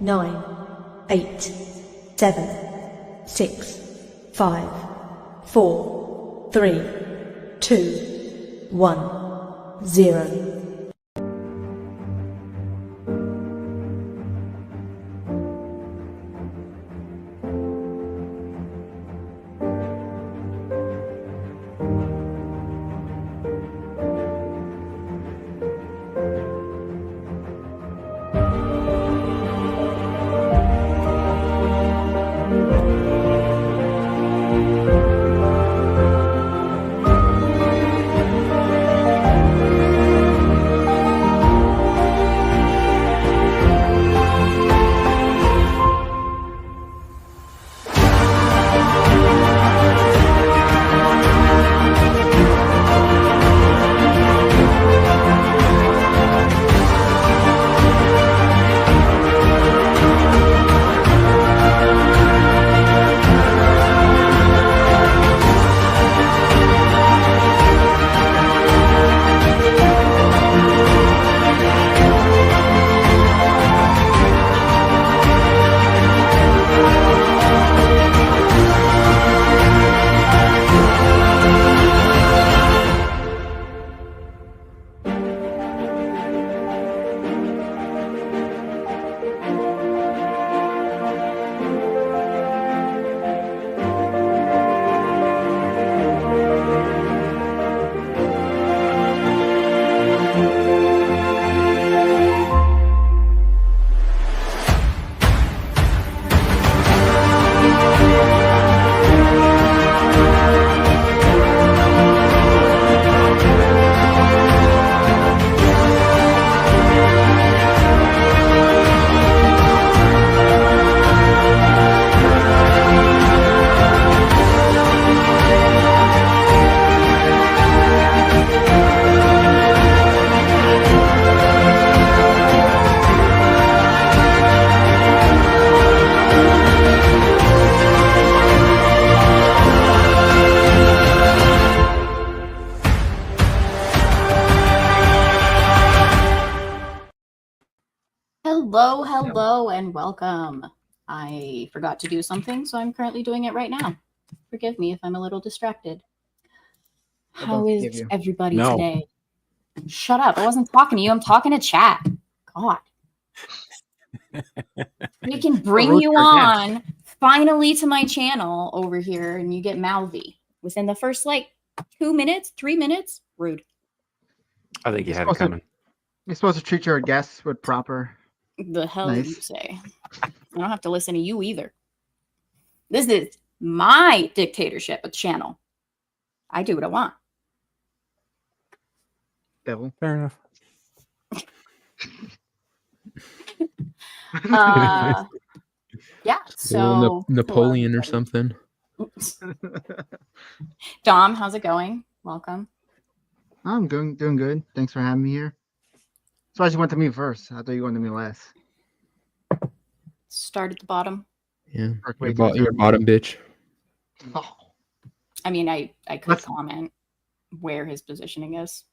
9, 8, 7, 6, 5, 4, 3, 2, 1, 0. Hello, and welcome. I forgot to do something, so I'm currently doing it right now. Forgive me if I'm a little distracted. How is everybody today? Shut up. I wasn't talking to you. I'm talking to chat. God. We can bring you on finally to my channel over here, and you get mouthy within the first, 2 minutes, 3 minutes. Rude. I think you had it coming. You're supposed to treat your guests with proper... The hell did you say? I don't have to listen to you either. This is my dictatorship of channel. I do what I want. Devil. Fair enough. Yeah, so Napoleon or something. Dom, how's it going? Welcome. I'm doing good. Thanks for having me here. So you went to me first. I thought you went to me last. Start at the bottom. Yeah, you're bottom bitch. Oh. I mean, I could comment where his positioning is.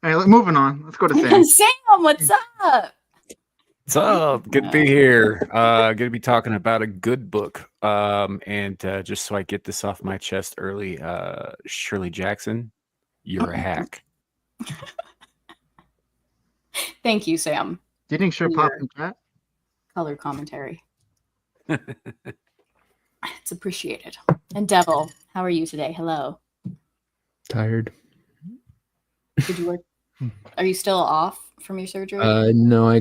All right, moving on. Let's go to Sam. Sam, what's up? What's up? Good to be here. Going to be talking about a good book. And just so I get this off my chest early, Shirley Jackson, you're a hack. Thank you, Sam. Do you think she'll pop in chat? Color commentary. It's appreciated. And Devil, how are you today? Hello. Tired. Did you work? Are you still off from your surgery? No,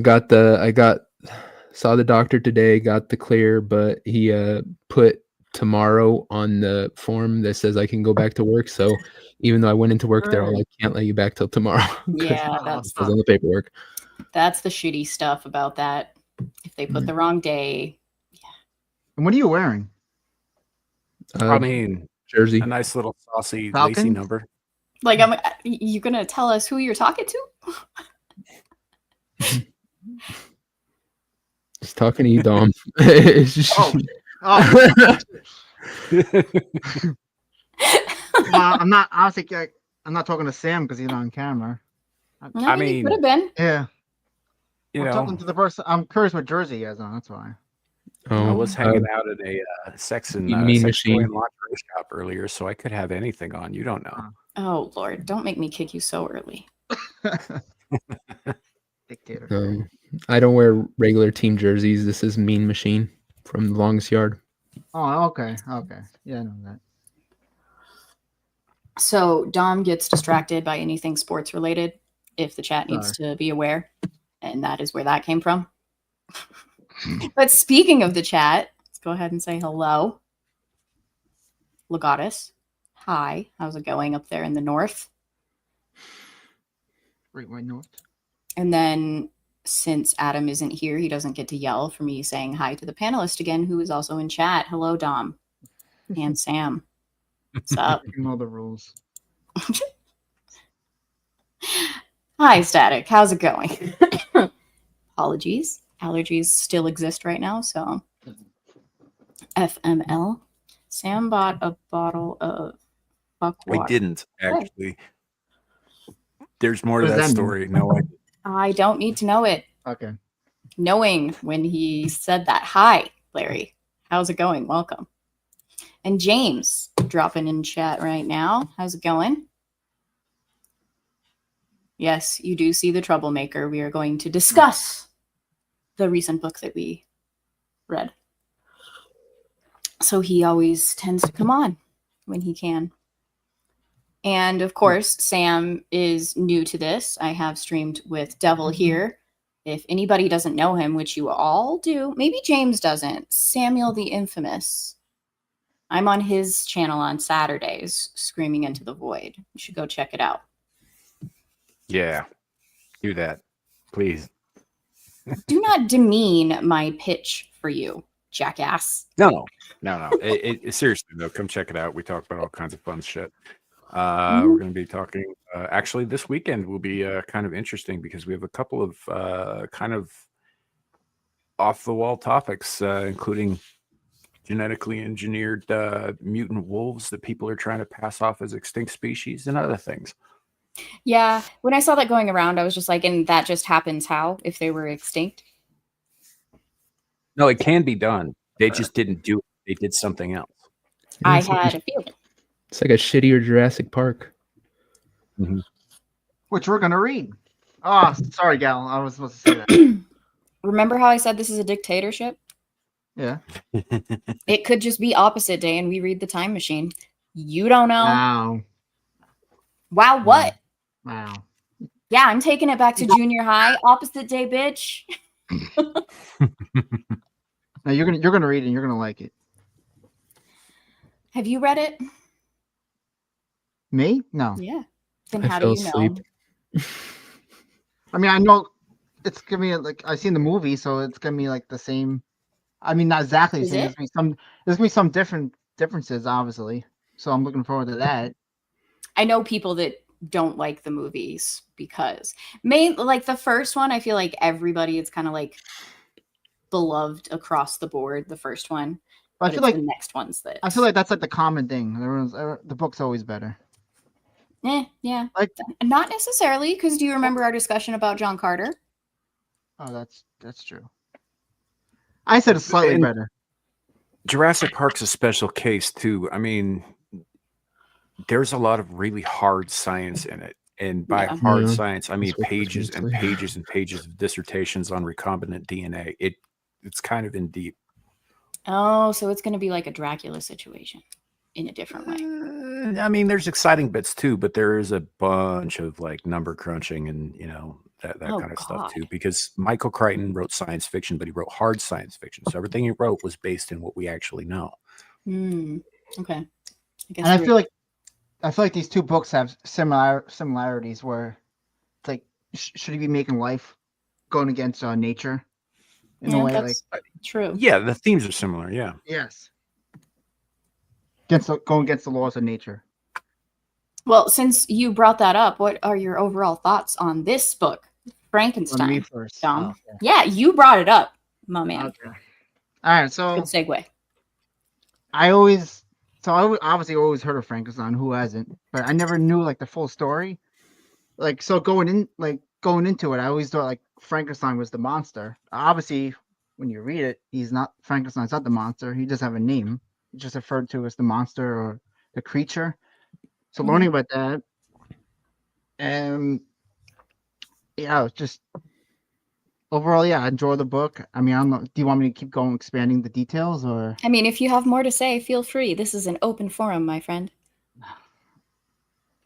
saw the doctor today, got the clear, but he put tomorrow on the form that says I can go back to work. So even though I went into work, they're all like, can't let you back till tomorrow. Yeah, that's on the paperwork. That's the shitty stuff about that. If they put the wrong day. Yeah. And what are you wearing? I mean, jersey. A nice little saucy, Falcons? lacy number. Like, you gonna tell us who you're talking to? Just talking to you, Dom. I'm not. I was thinking, I'm not talking to Sam because he's on camera. I mean, could have been. Yeah. We're talking to the person. I'm curious what jersey he has on. That's why. I was hanging out at a sex toy and lingerie shop earlier, so I could have anything on. You don't know. Oh Lord, don't make me kick you so early. Dictator. I don't wear regular team jerseys. This is Mean Machine from The Longest Yard. Oh, okay. Yeah, I know that. So Dom gets distracted by anything sports related if the chat needs to be aware, and that is where that came from. But speaking of the chat, let's go ahead and say hello. Legatus. Hi. How's it going up there in the north? Great White North. And then since Adam isn't here, he doesn't get to yell for me saying hi to the panelist again, who is also in chat. Hello, Dom. And Sam. What's up? You know the rules. Hi, Static. How's it going? Apologies. Allergies still exist right now, so FML. Sam bought a bottle of fuck water. I didn't, actually. There's more to that story. No, I don't need to know it. Okay. Knowing when he said that. Hi, Larry. How's it going? Welcome. And James dropping in chat right now. How's it going? Yes, you do see the troublemaker. We are going to discuss the recent book that we read. So he always tends to come on when he can. And of course, Sam is new to this. I have streamed with Devil here. If anybody doesn't know him, which you all do, maybe James doesn't, Samuel the Infamous. I'm on his channel on Saturdays, Screaming into the Void. You should go check it out. Yeah, do that, please. Do not demean my pitch for you, jackass. No. Seriously, though, come check it out. We talk about all kinds of fun shit. We're going to be talking. Actually, this weekend will be kind of interesting because we have a couple of kind of off-the-wall topics, including genetically engineered mutant wolves that people are trying to pass off as extinct species and other things. Yeah, when I saw that going around, I was just like, and that just happens how? If they were extinct? No, it can be done. They just didn't do it. They did something else. I had a feeling. It's like a shittier Jurassic Park. Mm-hmm. Which we're going to read. Oh, sorry, Gal. I was supposed to say that. Remember how I said this is a dictatorship? Yeah. It could just be opposite day and we read the time machine. You don't know. Wow, what? Wow. Yeah, I'm taking it back to junior high. Opposite day, bitch. Now you're gonna read it and you're gonna like it. Have you read it? Me? No. Yeah. Then how do you know? I mean, I know it's gonna be like I've seen the movie, so it's gonna be like the same. I mean, not exactly the same. There's gonna be some differences, obviously. So I'm looking forward to that. I know people that don't like the movies because like the first one, I feel like everybody is kind of like beloved across the board. The first one, but I feel like the next one's that I feel like that's like the common thing. The book's always better. Yeah. Like not necessarily, because do you remember our discussion about John Carter? Oh, that's true. I said it's slightly better. Jurassic Park's a special case too. I mean, there's a lot of really hard science in it. And by hard science, I mean pages and pages and pages of dissertations on recombinant DNA. It's kind of in deep. Oh, so it's going to be like a Dracula situation in a different way. I mean, there's exciting bits too, but there is a bunch of like number crunching and, that kind of stuff too. Because Michael Crichton wrote science fiction, but he wrote hard science fiction. So everything he wrote was based in what we actually know. Okay. I feel like these two books have similarities where it's like should he be making life going against nature in a way? That's true. Yeah, the themes are similar. Yeah. Yes. Going against the laws of nature. Well, since you brought that up, what are your overall thoughts on this book, Frankenstein? Me first. Dom? Okay. Yeah, you brought it up, my man. Okay. All right, so good segue. I obviously always heard of Frankenstein. Who hasn't? But I never knew like the full story. Like so, going going into it, I always thought like Frankenstein was the monster. Obviously, when you read it, Frankenstein's not the monster. He does have a name. He's just referred to as the monster or the creature. So learning about that, and yeah, just overall, yeah, I enjoy the book. I mean, I don't know. Do you want me to keep going, expanding the details, or? I mean, if you have more to say, feel free. This is an open forum, my friend.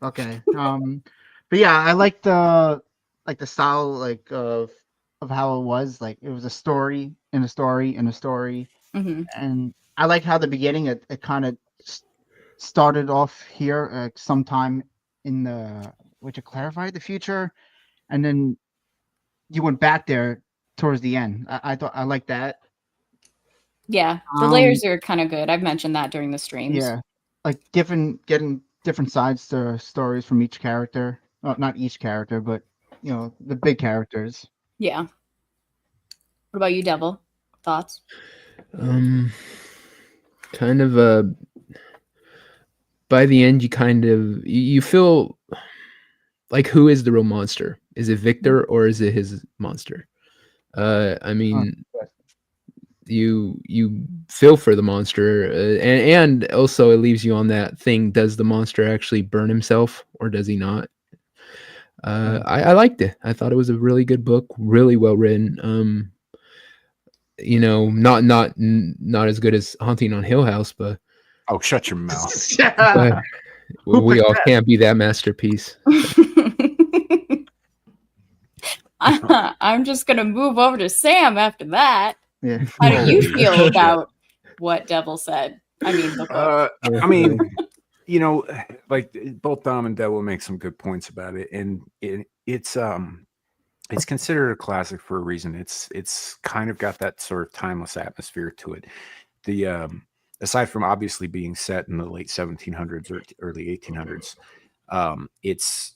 Okay. But yeah, I like the style of how it was. Like it was a story in a story in a story, and I like how the beginning it kind of started off here sometime in the which it clarified the future, and then you went back there towards the end. I thought I like that. Yeah, the layers are kind of good. I've mentioned that during the streams. Yeah, like getting different sides to stories from each character. Well, not each character, but the big characters. Yeah. What about you, Devil? Thoughts? Kind of by the end you feel like, who is the real monster? Is it Victor or is it his monster? I mean, you feel for the monster, and also it leaves you on that thing: does the monster actually burn himself or does he not? I liked it. I thought it was a really good book, really well written. Not as good as Haunting on Hill House, but shut your mouth. but we all can't be that masterpiece. I'm just gonna move over to Sam after that. Yeah. How do you feel about what Devil said? I mean, the book. I mean, like both Dom and Devil make some good points about it, and it's considered a classic for a reason. It's kind of got that sort of timeless atmosphere to it. The aside from obviously being set in the late 1700s or early 1800s, it's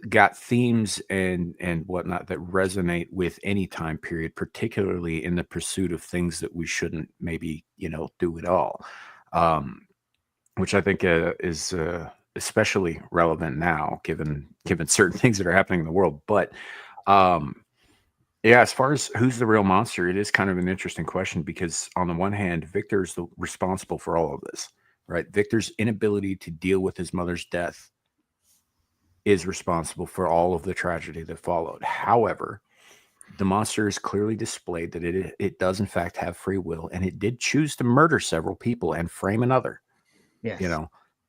got themes and whatnot that resonate with any time period, particularly in the pursuit of things that we shouldn't maybe do at all, which I think is especially relevant now, given certain things that are happening in the world. But yeah, as far as who's the real monster, it is kind of an interesting question, because on the one hand, Victor's responsible for all of this, right? Victor's inability to deal with his mother's death is responsible for all of the tragedy that followed. However, the monster is clearly displayed that it does in fact have free will, and it did choose to murder several people and frame another. Yes.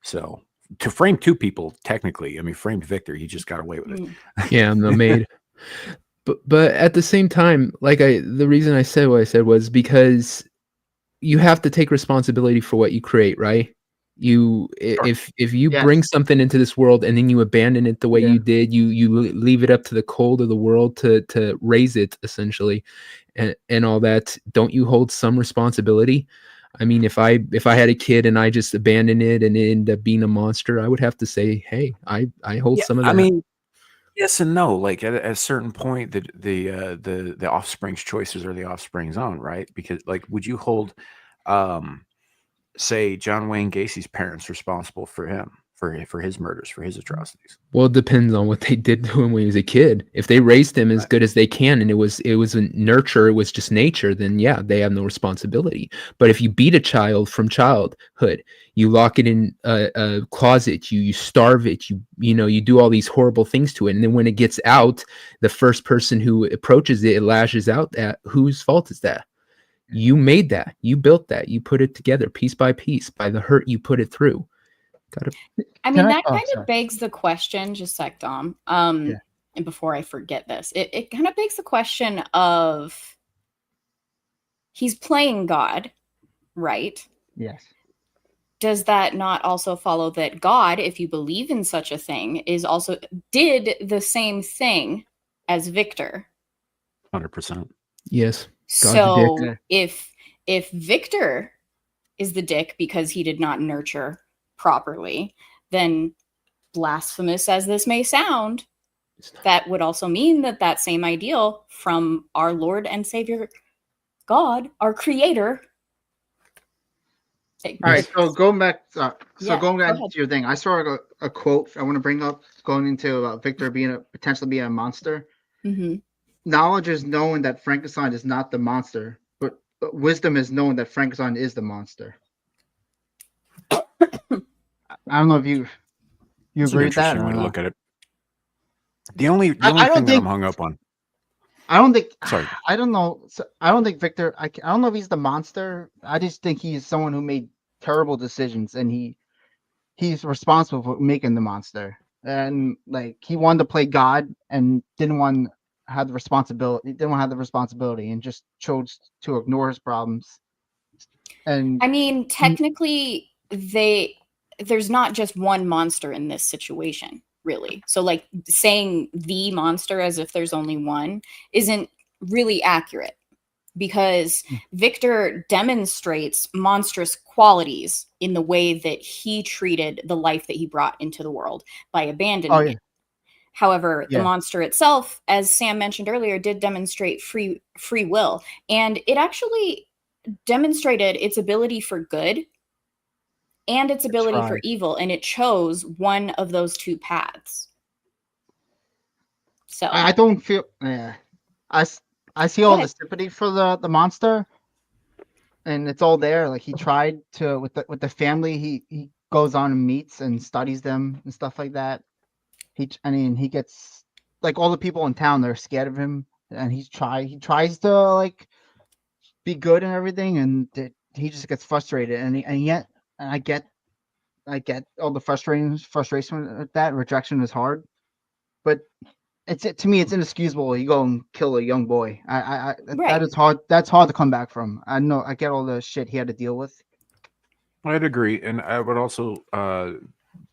So to frame two people, technically, I mean, framed Victor, he just got away with it. Yeah, I'm the maid. But at the same time, the reason I said what I said was because you have to take responsibility for what you create, right? If you bring something into this world and then you abandon it the way you did, you leave it up to the cold of the world to raise it, essentially, and all that. Don't you hold some responsibility? I mean, if I had a kid and I just abandoned it and it ended up being a monster, I would have to say, hey, I hold some of that. I mean, yes and no. Like at a certain point, the offspring's choices are the offspring's own, right? Because like, would you hold say John Wayne Gacy's parents responsible for him, for his murders, for his atrocities? Well, it depends on what they did to him when he was a kid. If they raised him as good as they can, and it was a nurture, it was just nature, then yeah, they have no responsibility. But if you beat a child from childhood, you lock it in a closet, you starve it, you do all these horrible things to it, and then when it gets out, the first person who approaches it lashes out at, whose fault is that? You made that, you built that, you put it together piece by piece by the hurt you put it through. I mean, that kind of begs the question, just sec, Dom. And before I forget this, it kind of begs the question of, he's playing God, right? Yes. Does that not also follow that God, if you believe in such a thing, did the same thing as Victor? 100%. Yes. So if Victor is the dick because he did not nurture properly, then, blasphemous as this may sound, that would also mean that same ideal from our Lord and Savior God, our Creator, All right, so going back, going back go to your thing, I saw a quote I want to bring up going into Victor potentially being a monster. Mm-hmm. Knowledge is knowing that Frankenstein is not the monster, but wisdom is knowing that Frankenstein is the monster. I don't know if you agree with that. Interesting way to look at it. The only thing that I'm hung up on. I don't think. Sorry. I don't know. I don't think Victor. I don't know if he's the monster. I just think he's someone who made terrible decisions, and he's responsible for making the monster. And like he wanted to play God, and didn't want to have the responsibility. Didn't want to have the responsibility, and just chose to ignore his problems. And I mean, technically, there's not just one monster in this situation, really. So like saying the monster as if there's only one isn't really accurate, because Victor demonstrates monstrous qualities in the way that he treated the life that he brought into the world by abandoning it. However, the monster itself, as Sam mentioned earlier, did demonstrate free will, and it actually demonstrated its ability for good and its ability for evil, and it chose one of those two paths. So I don't feel. I see all the sympathy for the monster, and it's all there. Like he tried to with the family. He goes on and meets and studies them and stuff like that. He gets like all the people in town. They're scared of him, and he tries to like be good and everything, and he just gets frustrated. And I get all the frustration with that. Rejection is hard, but to me it's inexcusable. You go and kill a young boy. That is hard. That's hard to come back from. I know. I get all the shit he had to deal with. I'd agree, and I would also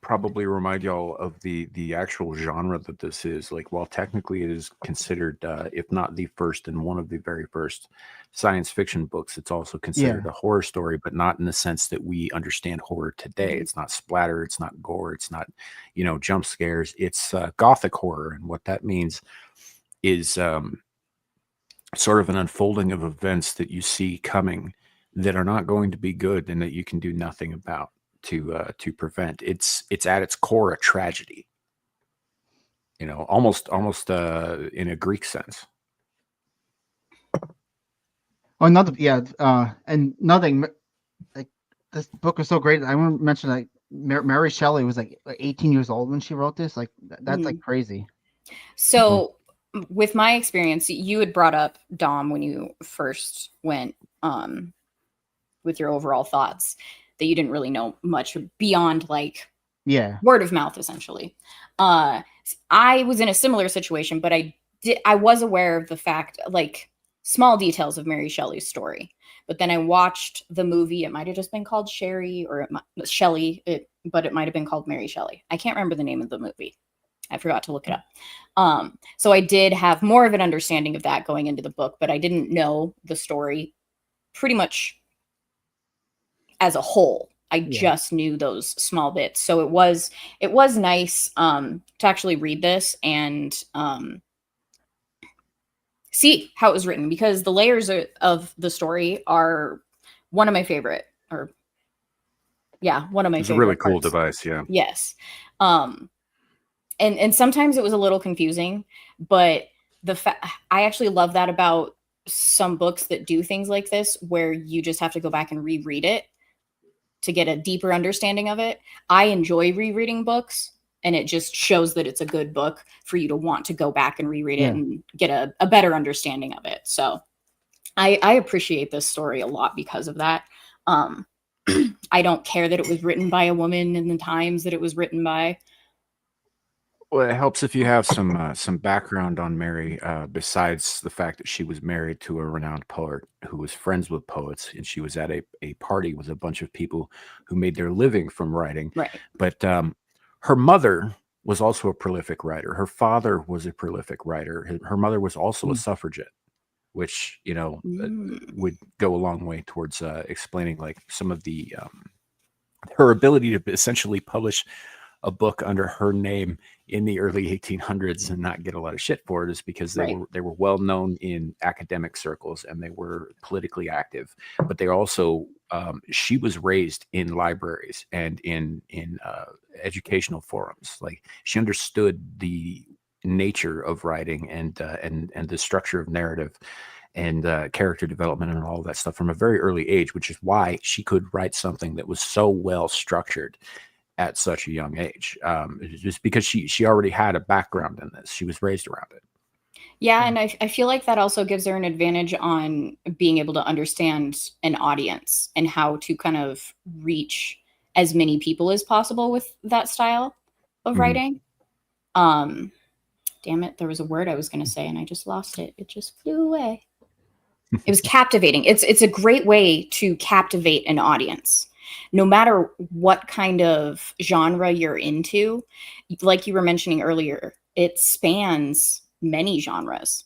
probably remind y'all of the actual genre that this is. Like, while technically it is considered, if not the first and one of the very first science fiction books, it's also considered a horror story, but not in the sense that we understand horror today. It's not splatter, it's not gore, it's not, jump scares. It's gothic horror, and what that means is sort of an unfolding of events that you see coming that are not going to be good and that you can do nothing about to prevent. It's at its core a tragedy, almost in a Greek sense. And nothing like this book is so great. I want to mention like Mary Shelley was like 18 years old when she wrote this. Like that's like crazy. So with my experience, you had brought up, Dom, when you first went with your overall thoughts, that you didn't really know much beyond like word of mouth, essentially. I was in a similar situation, but I was aware of the fact, like small details of Mary Shelley's story. But then I watched the movie. It might have just been called Sherry or Shelley, but it might have been called Mary Shelley. I can't remember the name of the movie. I forgot to look it up. So I did have more of an understanding of that going into the book, but I didn't know the story pretty much as a whole. I just knew those small bits. So it was nice to actually read this and see how it was written, because the layers of the story are one of my favorite, one of my favorite. It's a really cool parts. device, yeah. Yes. And sometimes it was a little confusing, but I actually love that about some books that do things like this, where you just have to go back and reread it to get a deeper understanding of it. I enjoy rereading books, and it just shows that it's a good book for you to want to go back and reread it and get a better understanding of it. So I appreciate this story a lot because of that. I don't care that it was written by a woman in the times that it was written by. Well, it helps if you have some background on Mary, besides the fact that she was married to a renowned poet who was friends with poets, and she was at a party with a bunch of people who made their living from writing. Right. But her mother was also a prolific writer. Her father was a prolific writer. Her mother was also a suffragette, which would go a long way towards explaining like some of the her ability to essentially publish a book under her name in the early 1800s and not get a lot of shit for it is because they were well known in academic circles and they were politically active. But they also she was raised in libraries and in educational forums. Like, she understood the nature of writing and the structure of narrative and character development and all of that stuff from a very early age, which is why she could write something that was so well structured at such a young age. Just because she already had a background in this. She was raised around it. Yeah, and I feel like that also gives her an advantage on being able to understand an audience and how to kind of reach as many people as possible with that style of writing. Damn it, there was a word I was going to say and I just lost it. It just flew away. It was captivating. It's a great way to captivate an audience. No matter what kind of genre you're into, like you were mentioning earlier, it spans many genres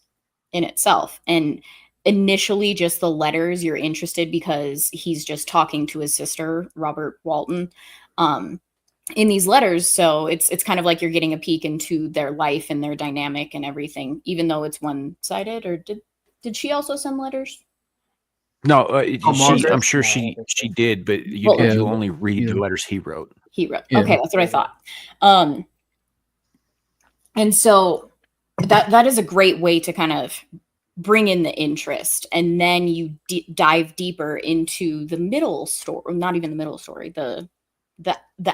in itself. And initially just the letters, you're interested because he's just talking to his sister, Robert Walton, in these letters. So it's kind of like you're getting a peek into their life and their dynamic and everything, even though it's one-sided. Or did she also send letters? No, I'm sure she did, but you only read the letters he wrote. Yeah. Okay, that's what I thought. And so that is a great way to kind of bring in the interest, and then you dive deeper into the middle story, not even the middle story, the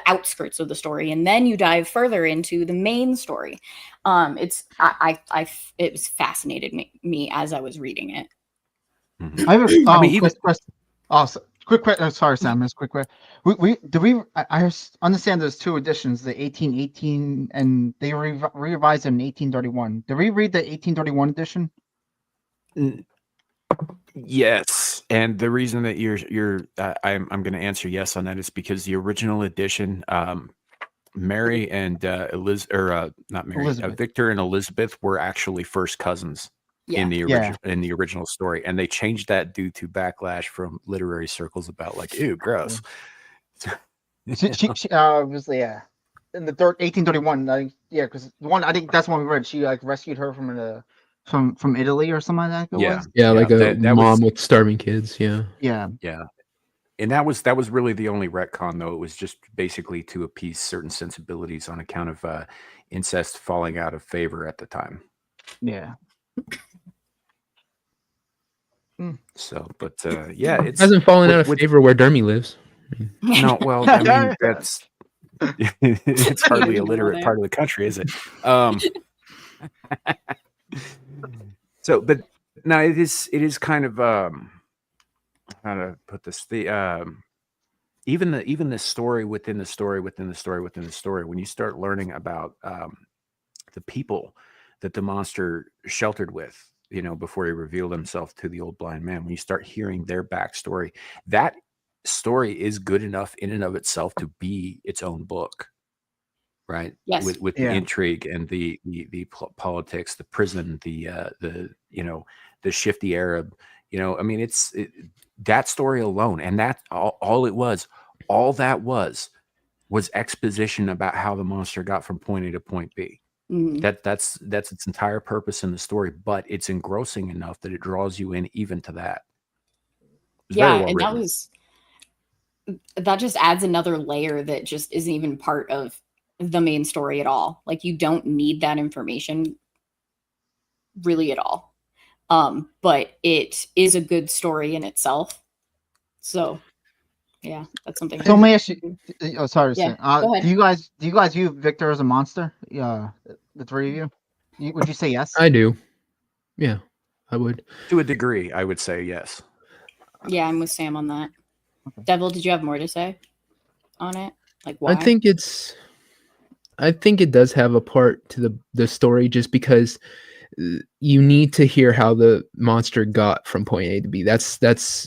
outskirts of the story, and then you dive further into the main story. It was fascinated me as I was reading it. I have a quick question. Quick question. Sorry, Sam. Just quick question. I understand there's two editions, the 1818 and they revised it in 1831. Did we read the 1831 edition? Yes, and the reason that I'm going to answer yes on that is because the original edition, Mary and Victor and Elizabeth were actually first cousins. In the original story, and they changed that due to backlash from literary circles about like, ew, gross. She obviously in the 1831, because the one I think that's one we read. She like rescued her from Italy or something like that. Like a mom with starving kids. Yeah. And that was really the only retcon, though. It was just basically to appease certain sensibilities on account of incest falling out of favor at the time. Yeah. So, but it hasn't fallen out of favor where Dermy lives. No, well, I mean, that's it's hardly a literate part of the country, is it? So, but now it is kind of how to put this, even the story within the story within the story within the story, when you start learning about the people that the monster sheltered with, before he revealed himself to the old blind man, when you start hearing their backstory, that story is good enough in and of itself to be its own book, right? Yes. With the intrigue and the politics, the prison, the shifty Arab, I mean, that story alone, and that all that was exposition about how the monster got from point A to point B. That's its entire purpose in the story, but it's engrossing enough that it draws you in even to that. And that just adds another layer that just isn't even part of the main story at all. Like, you don't need that information really at all. But it is a good story in itself. So yeah, that's something. So let me ask you. Oh, sorry. Yeah, go ahead. Do you guys view Victor as a monster? The three of you. Would you say yes? I do. Yeah, I would. To a degree, I would say yes. Yeah, I'm with Sam on that. Okay. Devil, did you have more to say on it? Like, why? I think it does have a part to the story, just because you need to hear how the monster got from point A to B. That's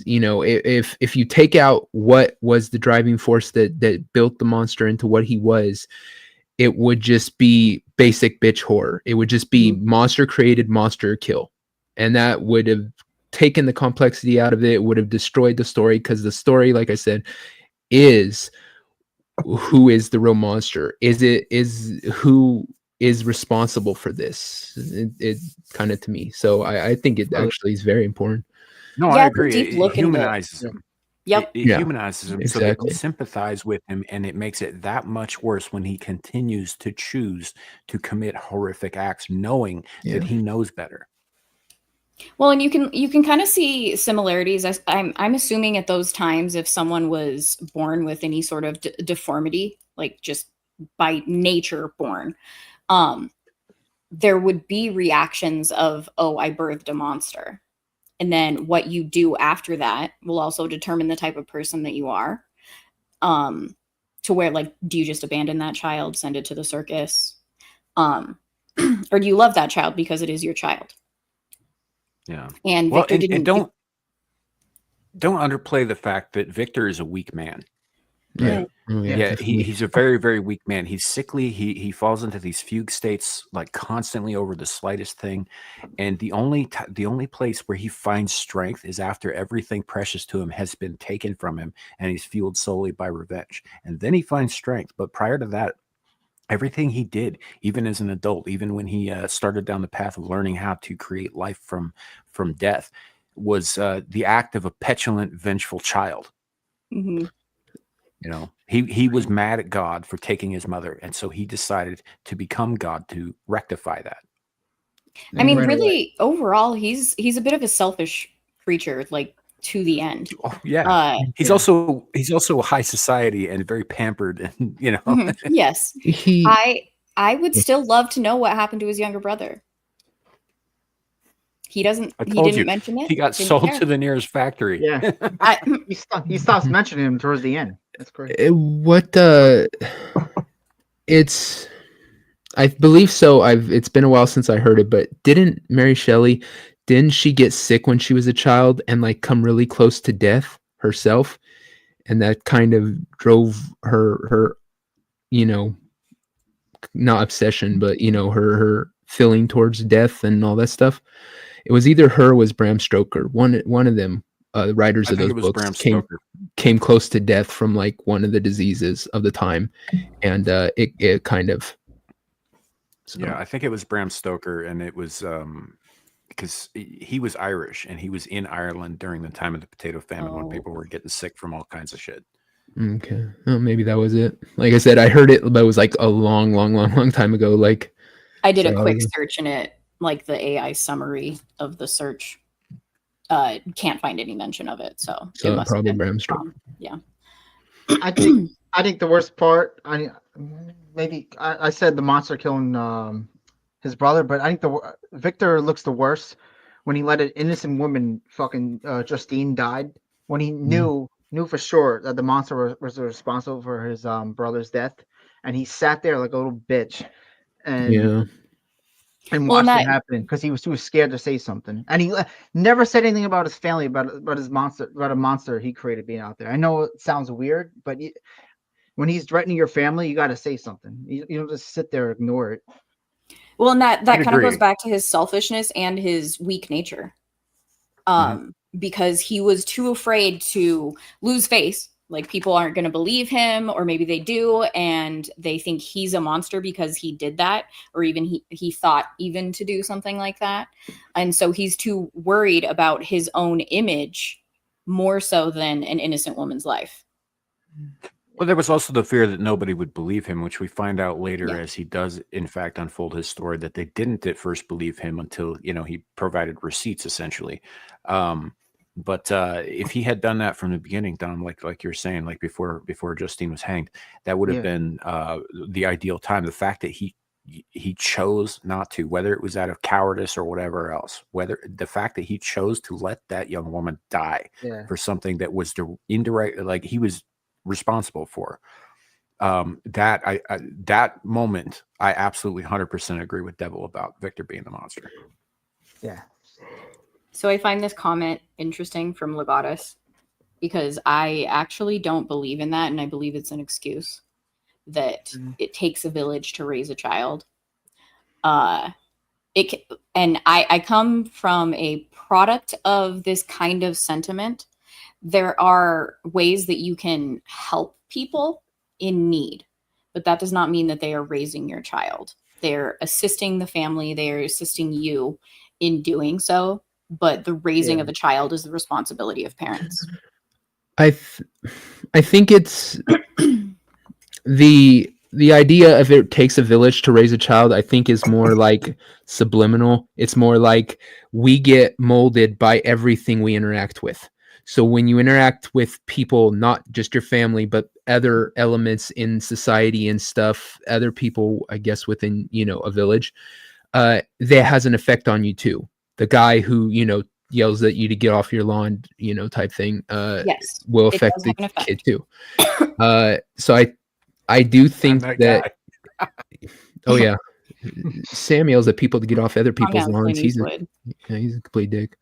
if you take out what was the driving force that built the monster into what he was, it would just be basic bitch horror. It would just be monster created, monster kill, and that would have taken the complexity out of it. It would have destroyed the story, because the story, like I said, is who is the real monster? Who is responsible for this? It kind of, to me. So I think it actually is very important. No, I agree. It humanizes him. Yep. It humanizes him so that you exactly. sympathize with him, and it makes it that much worse when he continues to choose to commit horrific acts, knowing that he knows better. Well, and you can kind of see similarities. I'm assuming at those times, if someone was born with any sort of deformity, like just by nature born, there would be reactions of, oh, I birthed a monster. And then what you do after that will also determine the type of person that you are. To where, like, do you just abandon that child, send it to the circus? Or do you love that child because it is your child? Yeah. And Victor didn't. Don't underplay the fact that Victor is a weak man. Yeah. Yeah, he's a very, very weak man. He's sickly. He falls into these fugue states like constantly over the slightest thing. And the only place where he finds strength is after everything precious to him has been taken from him, and he's fueled solely by revenge. And then he finds strength. But prior to that, everything he did, even as an adult, even when he started down the path of learning how to create life from death, was the act of a petulant, vengeful child. Mm-hmm. You know, he was mad at God for taking his mother, and so he decided to become God to rectify that. I mean, really, overall, he's a bit of a selfish creature, like, to the end. Oh, yeah. He's also high society and very pampered, and you know. Mm-hmm. Yes. I would still love to know what happened to his younger brother. He didn't mention it. He got sold to the nearest factory. Yeah. He stops mentioning him towards the end. That's great. It's, I believe so. It's been a while since I heard it, but didn't Mary Shelley, didn't she get sick when she was a child and like come really close to death herself? And that kind of drove her, you know, not obsession, but you know, her feeling towards death and all that stuff. It was either her or was Bram Stoker. One of them, the writers of those books came close to death from like one of the diseases of the time, and it kind of. So. Yeah, I think it was Bram Stoker, and it was because he was Irish and he was in Ireland during the time of the potato famine when people were getting sick from all kinds of shit. Okay, well, maybe that was it. Like I said, I heard it, but it was like a long time ago. Like I did a quick search in it. Like the AI summary of the search can't find any mention of it, so it must probably have been Bram Stoker. Yeah, I think the worst part, I said the monster killing his brother, but I think Victor looks the worst when he let an innocent woman, fucking Justine, died when he knew for sure that the monster was responsible for his brother's death, and he sat there like a little bitch and watched it happen because he was too scared to say something, and he never said anything about his family, about his monster, about a monster he created being out there. I know it sounds weird, but when he's threatening your family, you got to say something. You don't just sit there and ignore it. Well, and that kind of goes back to his selfishness and his weak nature, because he was too afraid to lose face. Like, people aren't going to believe him, or maybe they do, and they think he's a monster because he did that, or even he thought even to do something like that. And so he's too worried about his own image more so than an innocent woman's life. Well, there was also the fear that nobody would believe him, which we find out later as he does, in fact, unfold his story, that they didn't at first believe him until, you know, he provided receipts, essentially. But if he had done that from the beginning, Dom, like you're saying, like before Justine was hanged, that would have been the ideal time. The fact that he chose not to, whether it was out of cowardice or whatever else, whether the fact that he chose to let that young woman die for something that was indirect, like he was responsible for, that moment, I absolutely 100% agree with Devil about Victor being the monster. Yeah. So I find this comment interesting from Legatus, because I actually don't believe in that, and I believe it's an excuse that it takes a village to raise a child. And I come from a product of this kind of sentiment. There are ways that you can help people in need, but that does not mean that they are raising your child. They're assisting the family, they are assisting you in doing so, but the raising of a child is the responsibility of parents. I think it's the idea of it takes a village to raise a child, I think, is more like subliminal. It's more like we get molded by everything we interact with. So when you interact with people, not just your family, but other elements in society and stuff, other people, I guess, within, a village, that has an effect on you too. The guy who, yells at you to get off your lawn, type thing, yes, will affect the kid too. So I do think that oh yeah, Sam yells at people to get off other people's lawns. He's a complete dick.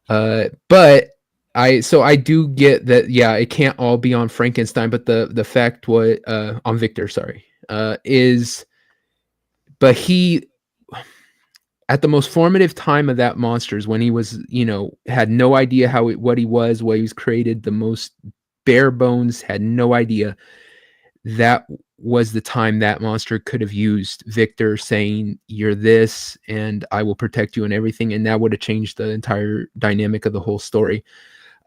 But I do get that. Yeah, it can't all be on Frankenstein, but the fact on Victor, sorry, is, but he, at the most formative time of that monsters, when he was, had no idea what he was created, the most bare bones, had no idea. That was the time that monster could have used Victor saying, "You're this, and I will protect you," and everything, and that would have changed the entire dynamic of the whole story.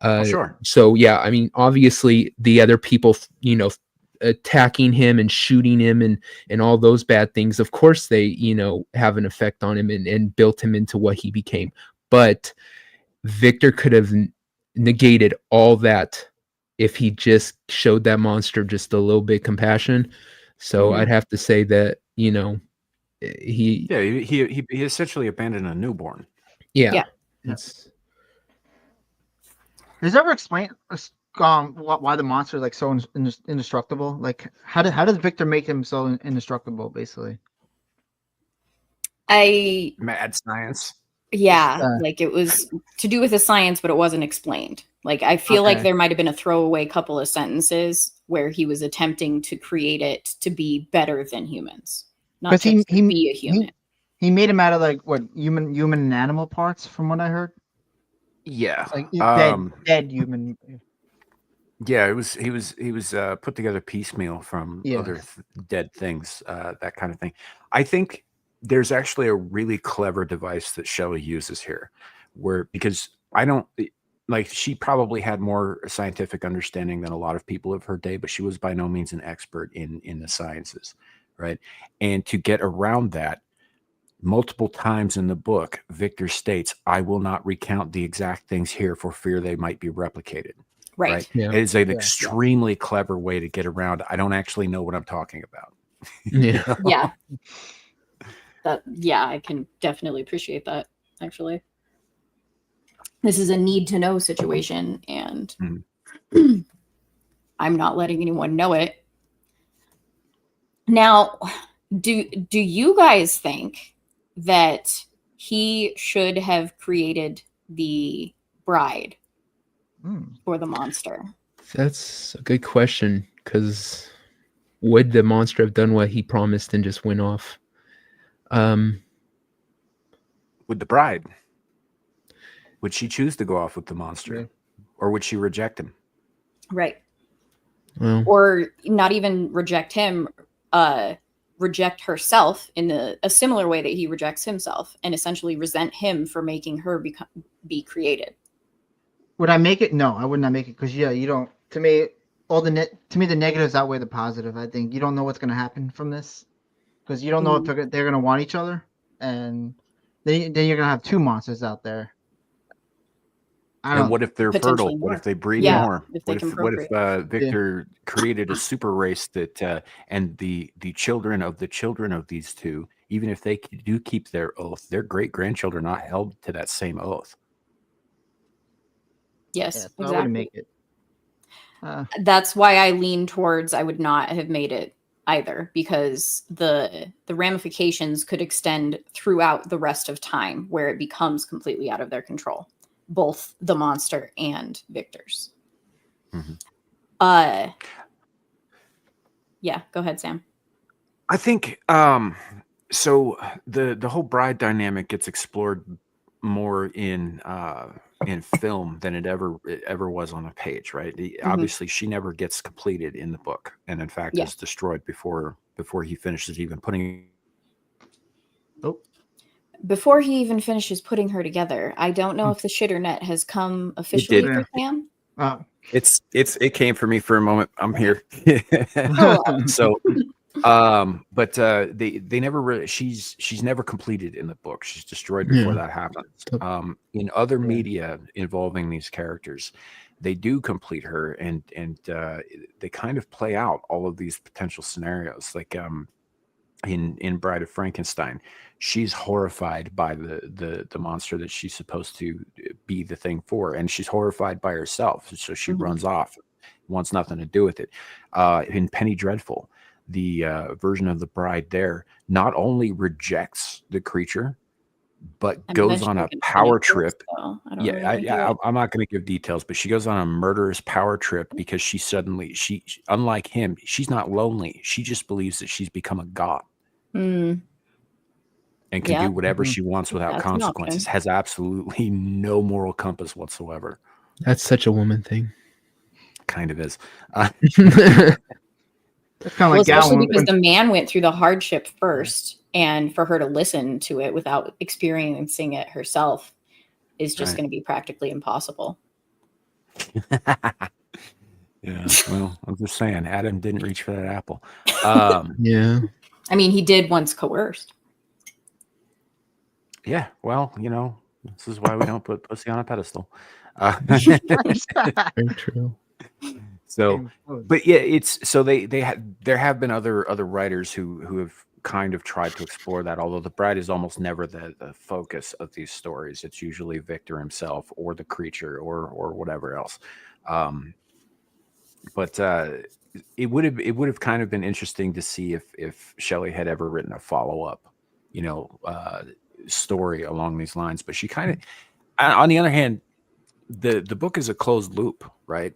Sure. So yeah, I mean, obviously the other people, attacking him and shooting him and all those bad things, of course they, have an effect on him and built him into what he became. But Victor could have negated all that if he just showed that monster just a little bit compassion. So I'd have to say that, he essentially abandoned a newborn. Yeah. Is it ever explained why the monster is like so indestructible? Like how does Victor make him so indestructible, basically? Mad science. Yeah, like it was to do with the science, but it wasn't explained. Like I feel like there might have been a throwaway couple of sentences where he was attempting to create it to be better than humans, not just to be a human. He made him out of like what human and animal parts, from what I heard. Yeah, like dead human. Yeah, he was put together piecemeal from other dead things, that kind of thing. I think there's actually a really clever device that Shelley uses here, because she probably had more scientific understanding than a lot of people of her day, but she was by no means an expert in the sciences, right? And to get around that, multiple times in the book, Victor states, "I will not recount the exact things here for fear they might be replicated." Right? Yeah. It is an extremely clever way to get around. I don't actually know what I'm talking about. Yeah. I can definitely appreciate that, actually. This is a need to know situation, and I'm not letting anyone know it. Now, do you guys think that he should have created the bride for the monster? That's a good question, because would the monster have done what he promised and just went off? With the bride, would she choose to go off with the monster, or would she reject him? Right. Well, or not even reject him, reject herself in a similar way that he rejects himself, and essentially resent him for making her be created. Would I make it? No, I would not make it, because you don't. To me, the negatives outweigh the positive. I think you don't know what's going to happen from this, because you don't know if they're going to want each other, and then you're going to have two monsters out there. And what if they're fertile? What if they breed more? What if Victor created a super race that and the children of these two, even if they do keep their oath, their great-grandchildren are not held to that same oath? Yes, exactly. I wouldn't make it. That's why I lean towards I would not have made it either, because the ramifications could extend throughout the rest of time, where it becomes completely out of their control, both the monster and Victor's. Yeah, go ahead, Sam. I think so the whole bride dynamic gets explored more in in film than it ever was on a page, right? Obviously, she never gets completed in the book, and in fact is destroyed before he finishes even putting. Before he even finishes putting her together. I don't know if the shitter net has come officially for Sam. It came for me for a moment. I'm here. So but they never really, she's never completed in the book. She's destroyed before that happens. In other media involving these characters, they do complete her, and they kind of play out all of these potential scenarios. Like in Bride of Frankenstein, she's horrified by the monster that she's supposed to be the thing for, and she's horrified by herself, so she runs off, wants nothing to do with it. In Penny Dreadful, the version of the bride there not only rejects the creature, but goes on a power trip. I'm not going to give details, but she goes on a murderous power trip because she unlike him, she's not lonely. She just believes that she's become a god and can do whatever she wants without consequences. Has absolutely no moral compass whatsoever. That's such a woman thing. Kind of is. Especially because the man went through the hardship first, and for her to listen to it without experiencing it herself is just going to be practically impossible. Yeah, well, I'm just saying, Adam didn't reach for that apple. Yeah. I mean, he did once coerced. Yeah, well, this is why we don't put pussy on a pedestal. Very true. So, but yeah, there have been other writers who have kind of tried to explore that, although the bride is almost never the focus of these stories. It's usually Victor himself or the creature or whatever else. But it would have kind of been interesting to see if Shelley had ever written a follow-up, story along these lines. But she kind of, on the other hand, the book is a closed loop, right?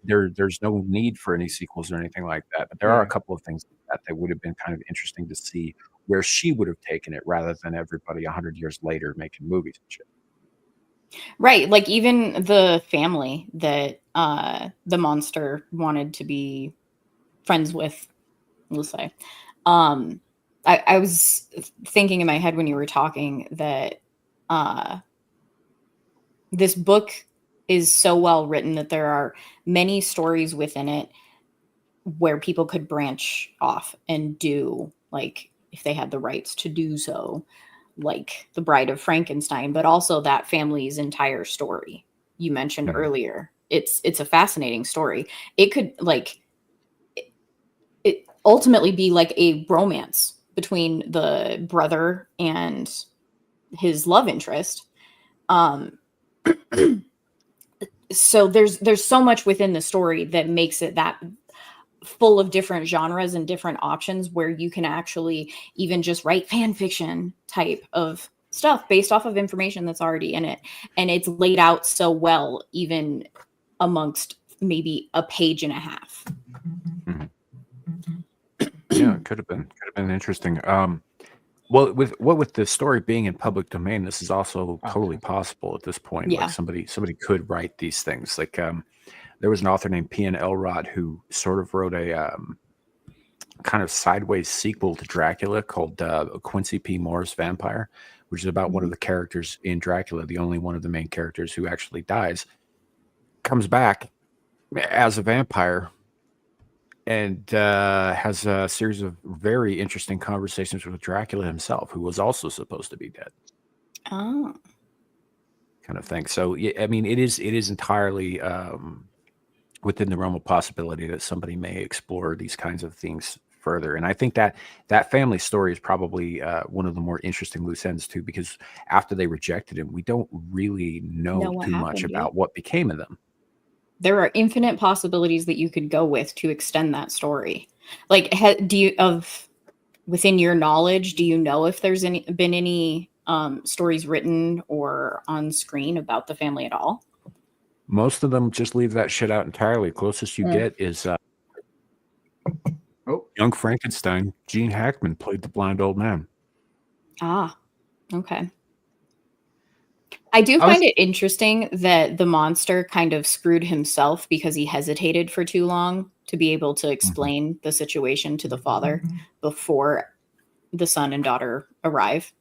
There's no need for any sequels or anything like that. But there are a couple of things that would have been kind of interesting to see where she would have taken it, rather than everybody 100 years later making movies and shit. Right, like even the family that the monster wanted to be friends with, we'll say. I was thinking in my head when you were talking that this book is so well written that there are many stories within it where people could branch off and do, like, if they had the rights to do so, like the Bride of Frankenstein, but also that family's entire story you mentioned earlier. It's a fascinating story. It could it ultimately be like a romance between the brother and his love interest. So there's so much within the story that makes it that full of different genres and different options, where you can actually even just write fan fiction type of stuff based off of information that's already in it. And it's laid out so well, even amongst maybe a page and a half. Yeah, it could have been interesting. Well, with the story being in public domain, this is also totally possible at this point. Yeah. Like somebody could write these things. Like there was an author named P.N. Elrod who sort of wrote a kind of sideways sequel to Dracula called Quincy P. Moore's Vampire, which is about one of the characters in Dracula, the only one of the main characters who actually dies, comes back as a vampire, and has a series of very interesting conversations with Dracula himself, who was also supposed to be dead. Oh, kind of thing. So, yeah, I mean, it is entirely within the realm of possibility that somebody may explore these kinds of things further. And I think that family story is probably one of the more interesting loose ends too, because after they rejected him, we don't really know too much about what became of them. There are infinite possibilities that you could go with to extend that story. Like, within your knowledge, do you know if there's been any stories written or on screen about the family at all? Most of them just leave that shit out entirely. Closest you get is Young Frankenstein. Gene Hackman played the blind old man. Ah, okay. I do find it interesting that the monster kind of screwed himself because he hesitated for too long to be able to explain the situation to the father before the son and daughter arrive.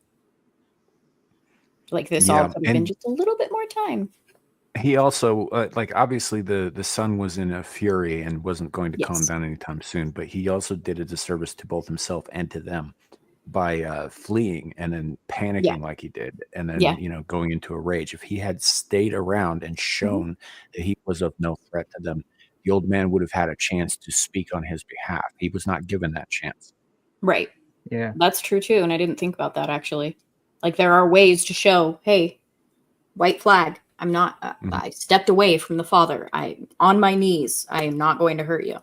Like this all could have been just a little bit more time. He also, like, obviously the son was in a fury and wasn't going to calm down anytime soon, but he also did a disservice to both himself and to them by fleeing and then panicking like he did, and then going into a rage. If he had stayed around and shown that he was of no threat to them, the old man would have had a chance to speak on his behalf. He was not given that chance. Right. Yeah, that's true too, and I didn't think about that actually. Like, there are ways to show, hey, white flag, I'm not I stepped away from the father, I on my knees, I am not going to hurt you.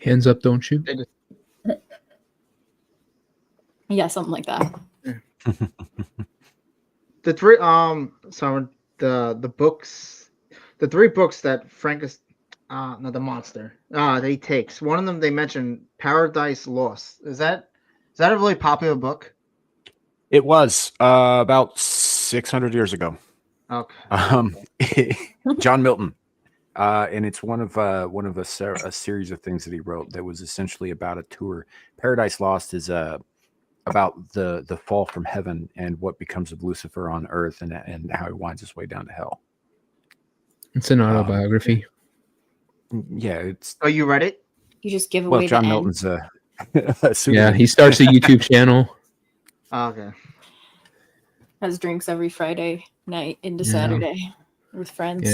Hands up, don't shoot. Yeah, something like that. The three the books, the 3 books that Frankenstein, no, the monster, that he takes. One of them they mentioned, Paradise Lost. Is that a really popular book? It was about 600 years ago. Okay. John Milton, and it's one of a series of things that he wrote that was essentially about a tour. Paradise Lost is about the fall from heaven and what becomes of Lucifer on earth, and how he winds his way down to hell. It's an autobiography. Yeah, it's. Oh, you read it? You just give away. John the Milton's end. Yeah, he starts a YouTube channel. Okay. Has drinks every Friday night into Saturday with friends.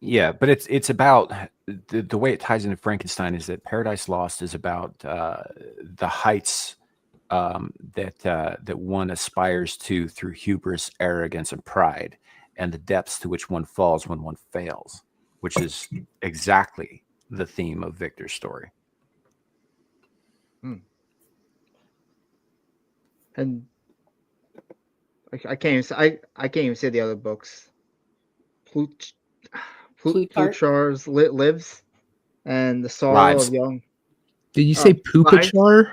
Yeah. But it's about the way it ties into Frankenstein is that Paradise Lost is about the heights that one aspires to through hubris, arrogance, and pride, and the depths to which one falls when one fails, which is exactly the theme of Victor's story. And I can't even say the other books. Plutarch's Lives and The Sorrow of Young. Did you say Poopachar?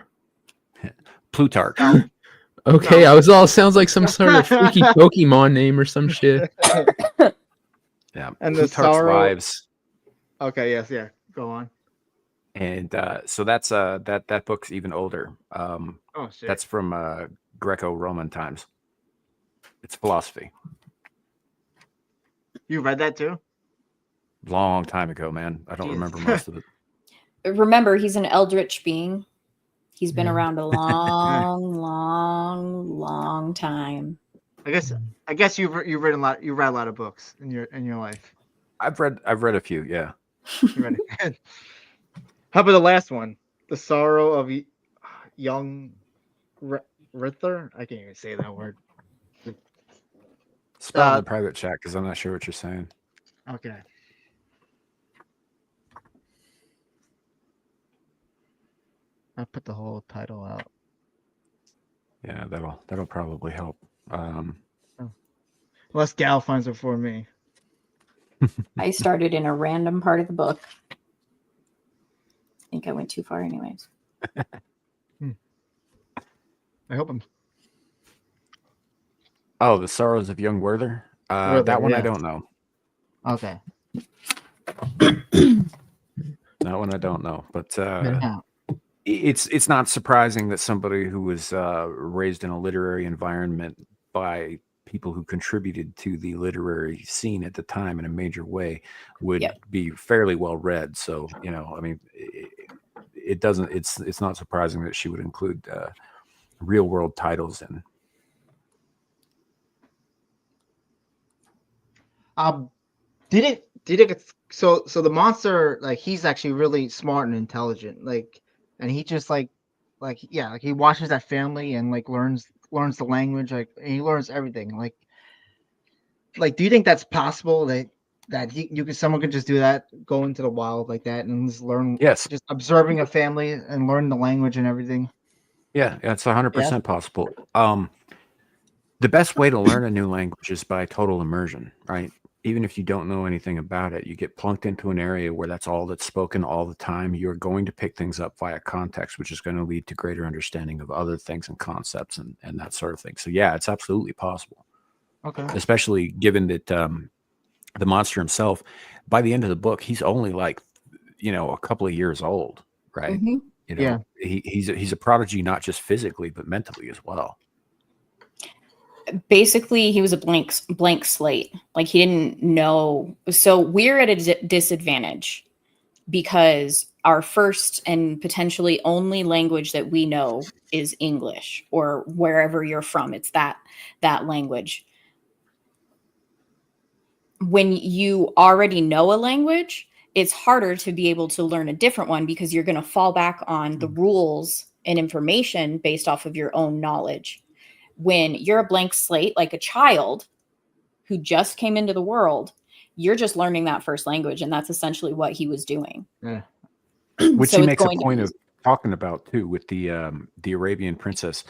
Plutarch. Okay, I was all sounds like some sort of freaky Pokemon name or some shit. Yeah, and Plutarch's The Sorrow. Lives. Okay, yes, go on. And so that's that book's even older. Oh shit. That's from Greco-Roman times. It's philosophy. You read that too? Long time ago, man. I don't remember most of it. Remember, he's an eldritch being. He's been around a long time. I guess you've read a lot. You read a lot of books in your life. I've read a few. Yeah. You read it. How about the last one? The Sorrow of Young Rither? I can't even say that word. Spell in the private chat because I'm not sure what you're saying. Okay. I'll put the whole title out. Yeah, that'll probably help. Unless Gal finds it for me. I started in a random part of the book. I think I went too far anyways. I hope I'm... Oh, The Sorrows of Young Werther? That one I don't know. Okay. That one I don't know. But it's not surprising that somebody who was raised in a literary environment by people who contributed to the literary scene at the time in a major way would be fairly well read. So, I mean, it's not surprising that she would include real world titles in. Did it so the monster, like, he's actually really smart and intelligent, like, and he just like he watches that family and like learns the language, like, and he learns everything, like do you think that's possible that someone could just do that, go into the wild like that and just learn? Yes. Just observing a family and learn the language and everything. Yeah, it's 100% possible. The best way to learn a new language is by total immersion, right? even if you don't know anything about it, you get plunked into an area where that's all that's spoken all the time. You're going to pick things up via context, which is going to lead to greater understanding of other things and concepts and that sort of thing. So yeah, it's absolutely possible. Okay. Especially given that the monster himself, by the end of the book, he's only like, a couple of years old, right? Mm-hmm. He's a prodigy, not just physically, but mentally as well. Basically, he was a blank slate. Like, he didn't know. So we're at a disadvantage because our first and potentially only language that we know is English, or wherever you're from. It's that language. When you already know a language, it's harder to be able to learn a different one because you're going to fall back on the rules and information based off of your own knowledge. When you're a blank slate, like a child who just came into the world, you're just learning that first language. And that's essentially what he was doing. Yeah. Which he makes a point of talking about too, with the Arabian princess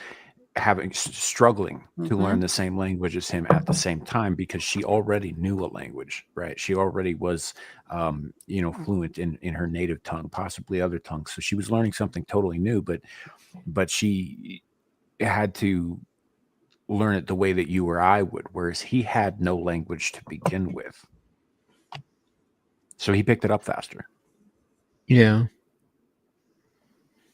struggling to learn the same language as him at the same time, because she already knew a language, right? She already was, fluent in her native tongue, possibly other tongues. So she was learning something totally new, but she had to learn it the way that you or I would, whereas he had no language to begin with. So he picked it up faster. Yeah.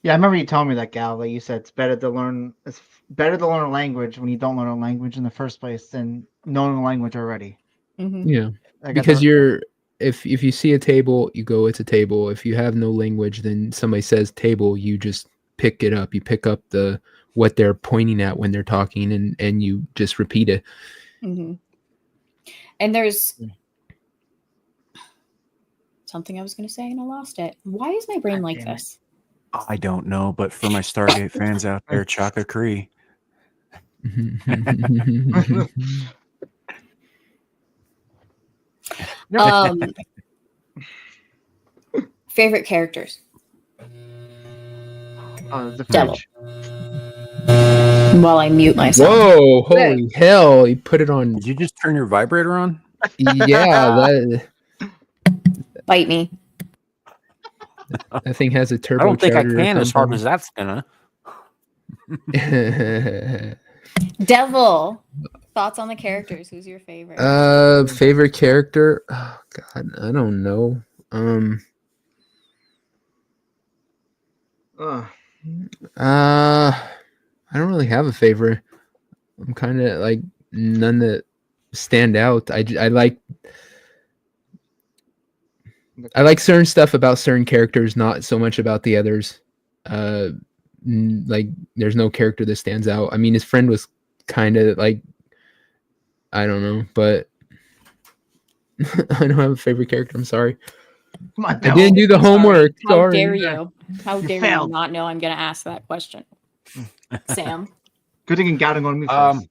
Yeah, I remember you telling me that, Gal. Like you said, it's better to learn a language when you don't learn a language in the first place than knowing a language already. Mm-hmm. Yeah. Because if you see a table, you go, it's a table. If you have no language, then somebody says table, you just pick it up. You pick up what they're pointing at when they're talking, and you just repeat it. Mm-hmm. And there's something I was going to say and I lost it. Why is my brain like this? I don't know, but for my Stargate fans out there, Chaka Cree. Favorite characters? The Devil. fridge. While I mute myself. Whoa! Holy hell! You put it on. Did you just turn your vibrator on? Yeah, Bite me. That thing has a turbo. I don't think I can, as hard as that's gonna. Devil. Thoughts on the characters? Who's your favorite? Favorite character? Oh God, I don't know. I don't really have a favorite. I'm kind of like none that stand out. I like certain stuff about certain characters, not so much about the others. Like there's no character that stands out. I mean, his friend was kind of like, I don't know, but I don't have a favorite character. I'm sorry. Come on, I didn't do the homework. How Sorry. dare you? How dare you not know I'm going to ask that question? Sam. Good thing you got on me first.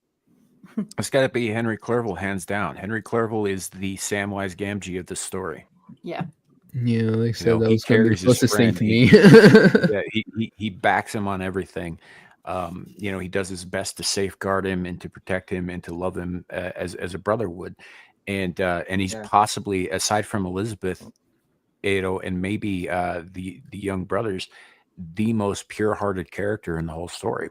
It's got to be Henry Clerval, hands down. Henry Clerval is the Samwise Gamgee of the story. Yeah. Yeah, like I said, that he was going to be carries his closest thing friend. to me. He backs him on everything. He does his best to safeguard him and to protect him and to love him as a brother would. And he's possibly, aside from Elizabeth, and maybe the young brothers, the most pure-hearted character in the whole story.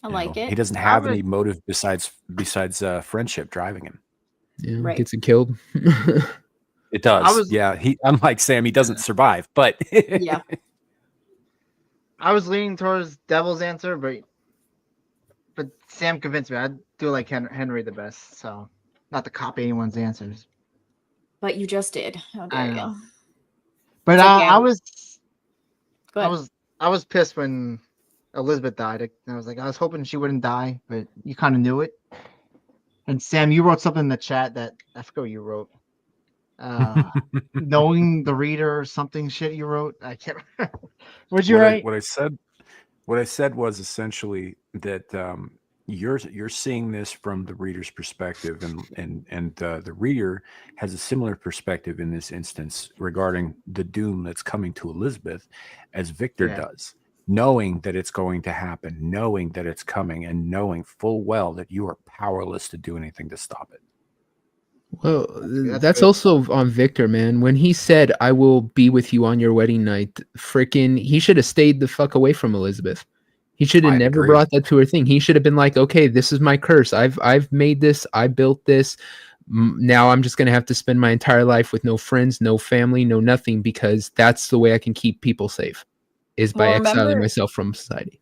I like it. He doesn't have any motive besides friendship driving him. Yeah, right. Gets it killed. It does. He, unlike Sam, he doesn't survive, but yeah. I was leaning towards Devil's answer, but Sam convinced me. I do like Henry the best, so not to copy anyone's answers. But you just did. How dare you? But I was pissed when Elizabeth died. I was hoping she wouldn't die, but you kind of knew it. And Sam, you wrote something in the chat that I forgot what you wrote. Knowing the reader or something shit you wrote. I can't remember. What'd you write? What I said was essentially that you're seeing this from the reader's perspective, and the reader has a similar perspective in this instance regarding the doom that's coming to Elizabeth as Victor does. knowing that it's going to happen, knowing that it's coming, and knowing full well that you are powerless to do anything to stop it. Well, that's also on Victor, man. When he said, "I will be with you on your wedding night," he should have stayed the fuck away from Elizabeth. He should have never brought that to her thing. He should have been like, "Okay, this is my curse. I've made this. I built this. Now I'm just gonna have to spend my entire life with no friends, no family, no nothing, because that's the way I can keep people safe, is by exiling myself from society."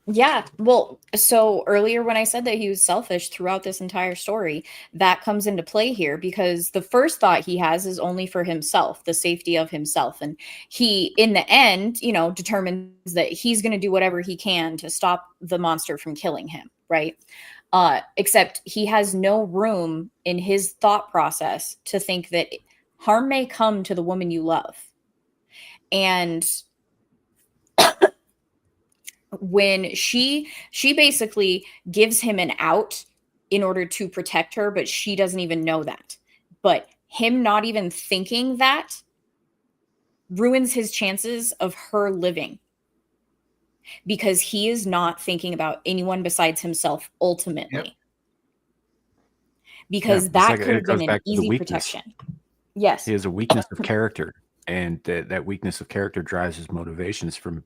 Yeah. Well, so earlier when I said that he was selfish throughout this entire story, that comes into play here, because the first thought he has is only for himself, the safety of himself. And he, in the end, determines that he's going to do whatever he can to stop the monster from killing him. Right. Except he has no room in his thought process to think that harm may come to the woman you love. And when she basically gives him an out in order to protect her, but she doesn't even know that. But him not even thinking that ruins his chances of her living, because he is not thinking about anyone besides himself ultimately. Yep. Because that could have been an easy protection. Yes. He has a weakness of character, and that weakness of character drives his motivations from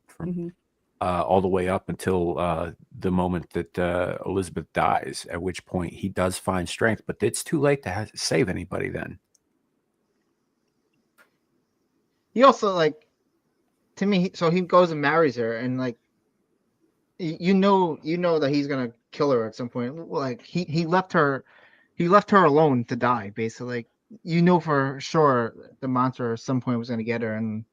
all the way up until the moment that Elizabeth dies, at which point he does find strength, but it's too late to save anybody then. He also, to me, so he goes and marries her, and you know that he's gonna kill her at some point. Like he left her alone to die, basically. For sure the monster at some point was gonna get her, and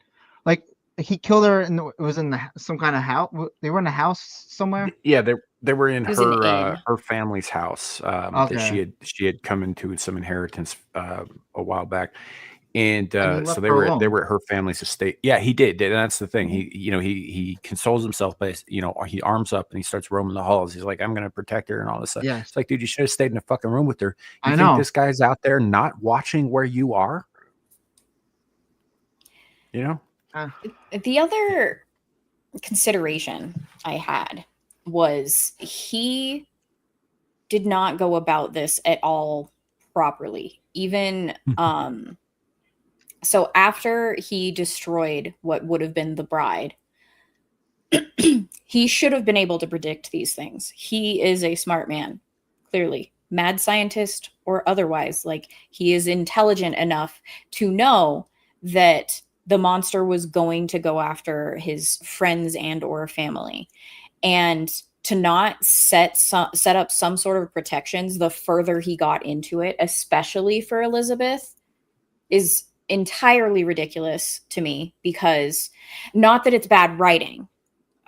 he killed her, and it was in some kind of house. They were in a house somewhere. Yeah, they were in her family's house that she had come into some inheritance a while back, and so they were at her family's estate. Yeah, he did. And that's the thing. He consoles himself by he arms up and he starts roaming the halls. He's like, I'm going to protect her and all this stuff. Yeah. It's like, dude, you should have stayed in a fucking room with her. You think this guy's out there not watching where you are? The other consideration I had was he did not go about this at all properly. Even so after he destroyed what would have been the bride, he should have been able to predict these things. He is a smart man, clearly. Mad scientist or otherwise. He is intelligent enough to know that the monster was going to go after his friends and or family, and to not set up some sort of protections the further he got into it, especially for Elizabeth, is entirely ridiculous to me. Because not that it's bad writing.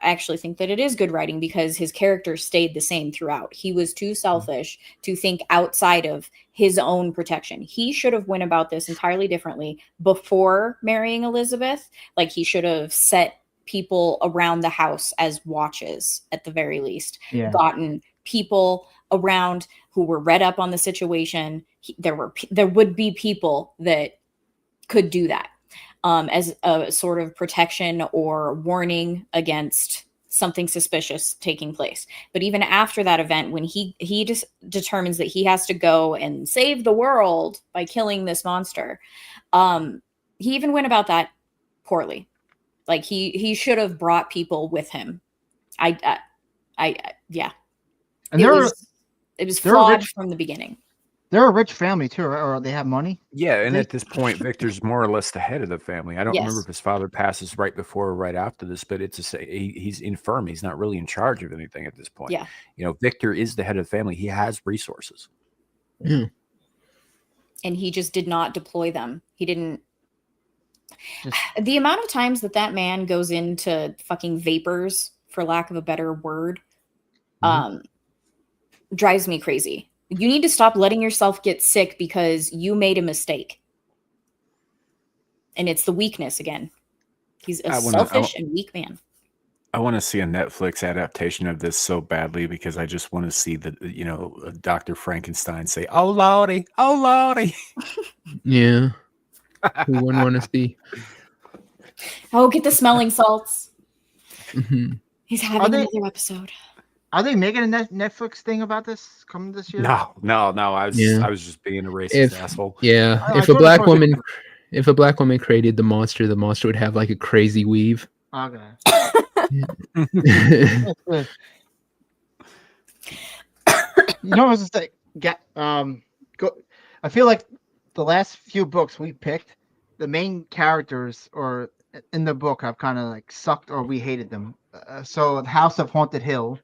I actually think that it is good writing, because his character stayed the same throughout. He was too selfish to think outside of his own protection. He should have went about this entirely differently before marrying Elizabeth. He should have set people around the house as watches at the very least. Yeah. Gotten people around who were read up on the situation. There would be people that could do that. As a sort of protection or warning against something suspicious taking place. But even after that event, when he just determines that he has to go and save the world by killing this monster, he even went about that poorly. He should have brought people with him. Yeah. And it was flawed from the beginning. They're a rich family too, right? Or they have money. Yeah, and at this point, Victor's more or less the head of the family. I don't remember if his father passes right before or right after this, but he's infirm. He's not really in charge of anything at this point. Yeah, Victor is the head of the family. He has resources, and he just did not deploy them. He didn't. The amount of times that man goes into fucking vapors, for lack of a better word, drives me crazy. You need to stop letting yourself get sick because you made a mistake. And it's the weakness again. He's a selfish and weak man. I want to see a Netflix adaptation of this so badly, because I just want to see Dr. Frankenstein say, "Oh Lordy, oh Lordy." Yeah. Who wouldn't want to see? Oh, get the smelling salts. He's having another episode. Are they making a Netflix thing about this coming this year? No. I was just being a racist asshole. Yeah, if a black woman created the monster would have like a crazy weave. Okay. You know, I was just like, I feel like the last few books we picked, the main characters or in the book have kind of like sucked or we hated them. So the House of Haunted Hill,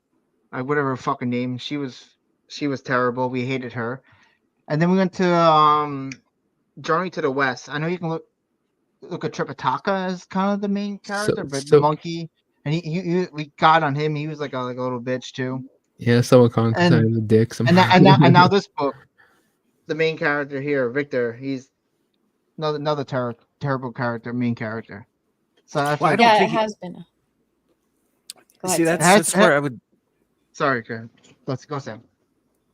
whatever her fucking name, she was terrible. We hated her. And then we went to Journey to the West. I know you can look at Tripitaka as kind of the main character, but the monkey, and we got on him. He was like a little bitch too. Yeah, someone calling him a dick. And now this book, the main character here, Victor, he's another terrible character, main character. So I don't think it has been. See, that's where I would. Sorry, let's go, Sam.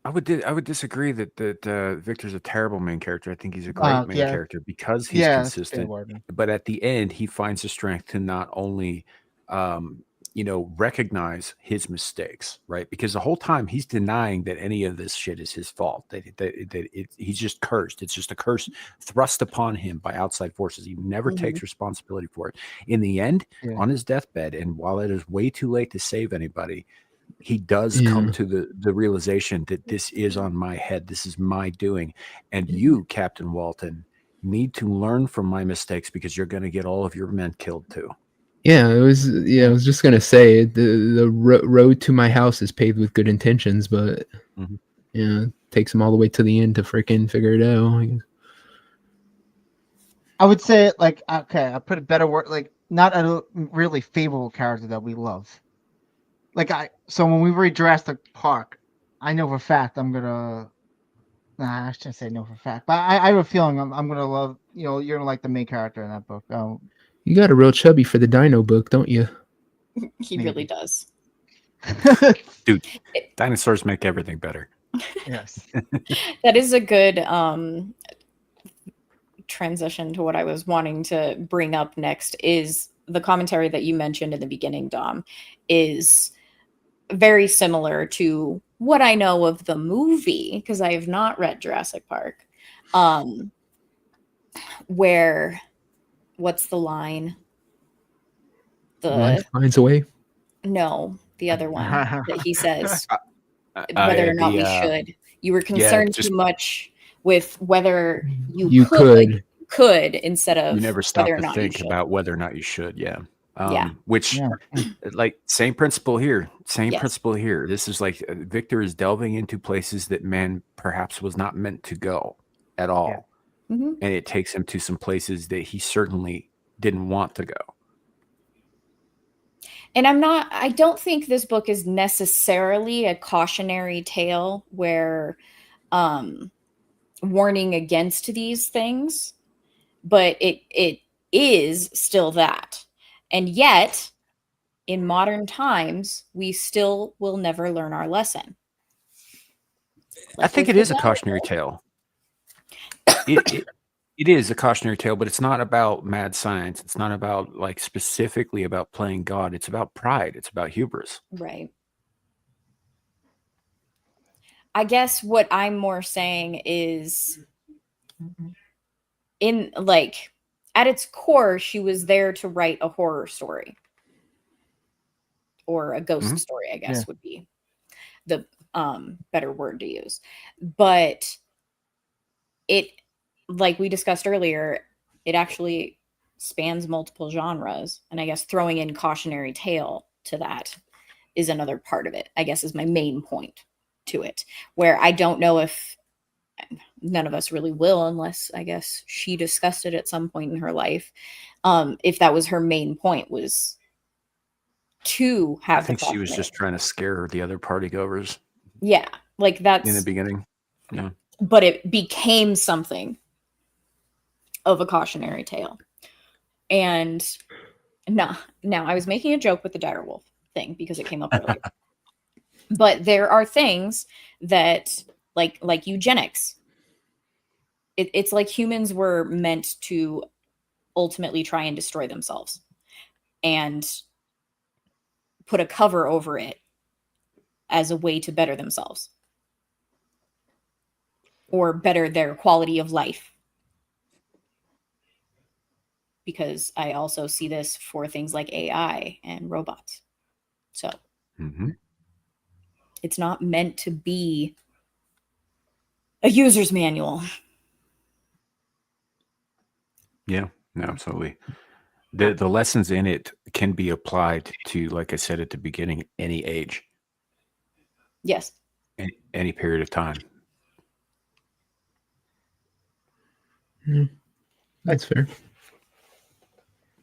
I would disagree that Victor's a terrible main character. I think he's a great main character because he's consistent. But at the end, he finds the strength to not only recognize his mistakes, right? Because the whole time he's denying that any of this shit is his fault. He's just cursed. It's just a curse thrust upon him by outside forces. He never takes responsibility for it. In the end, on his deathbed, and while it is way too late to save anybody, he does come to the realization that this is on my head. This is my doing. And you, Captain Walton, need to learn from my mistakes because you're going to get all of your men killed too. Yeah, I was just gonna say the road to my house is paved with good intentions, but it takes them all the way to the end to freaking figure it out. I would say like, okay, I put a better word, like not a really favorable character that we love. So when we read Jurassic Park, I know for a fact I'm gonna. Nah, I shouldn't say no for a fact, but I have a feeling I'm gonna love. You're gonna like the main character in that book. You got a real chubby for the Dino book, don't you? He really does. Dude, dinosaurs make everything better. Yes. That is a good transition to what I was wanting to bring up next. Is the commentary that you mentioned in the beginning, Dom, is very similar to what I know of the movie, because I have not read Jurassic Park, where... What's the line? Life finds a way. No, the other one that he says whether or not we should. You were concerned too much with whether you could instead of you never stop to think about whether or not you should. Like same principle here. Principle here. This is like Victor is delving into places that man perhaps was not meant to go at all. Yeah. And it takes him to some places that he certainly didn't want to go. And I don't think this book is necessarily a cautionary tale where warning against these things, but it is still that. And yet, in modern times, we still will never learn our lesson. I think it is a cautionary tale. It is a cautionary tale, but it's not about mad science. It's not about like specifically about playing God. It's about pride. It's about hubris. Right. I guess what I'm more saying is in like at its core, she was there to write a horror story or a ghost story, I guess would be the better word to use. But it, like we discussed earlier, it actually spans multiple genres. And I guess throwing in cautionary tale to that is another part of it, I guess, is my main point to it, where I don't know if none of us really will, unless I guess she discussed it at some point in her life. If that was her main point, was to have. I think she was just trying to scare the other party goers. Yeah, like that's in the beginning. Yeah, but it became something of a cautionary tale. And now I was making a joke with the direwolf thing because it came up earlier. But there are things that like eugenics. It's like humans were meant to ultimately try and destroy themselves. And put a cover over it as a way to better themselves or better their quality of life. Because I also see this for things like AI and robots. So it's not meant to be a user's manual. Yeah, no, absolutely. The lessons in it can be applied to, like I said at the beginning, any age. Yes. Any period of time. That's fair.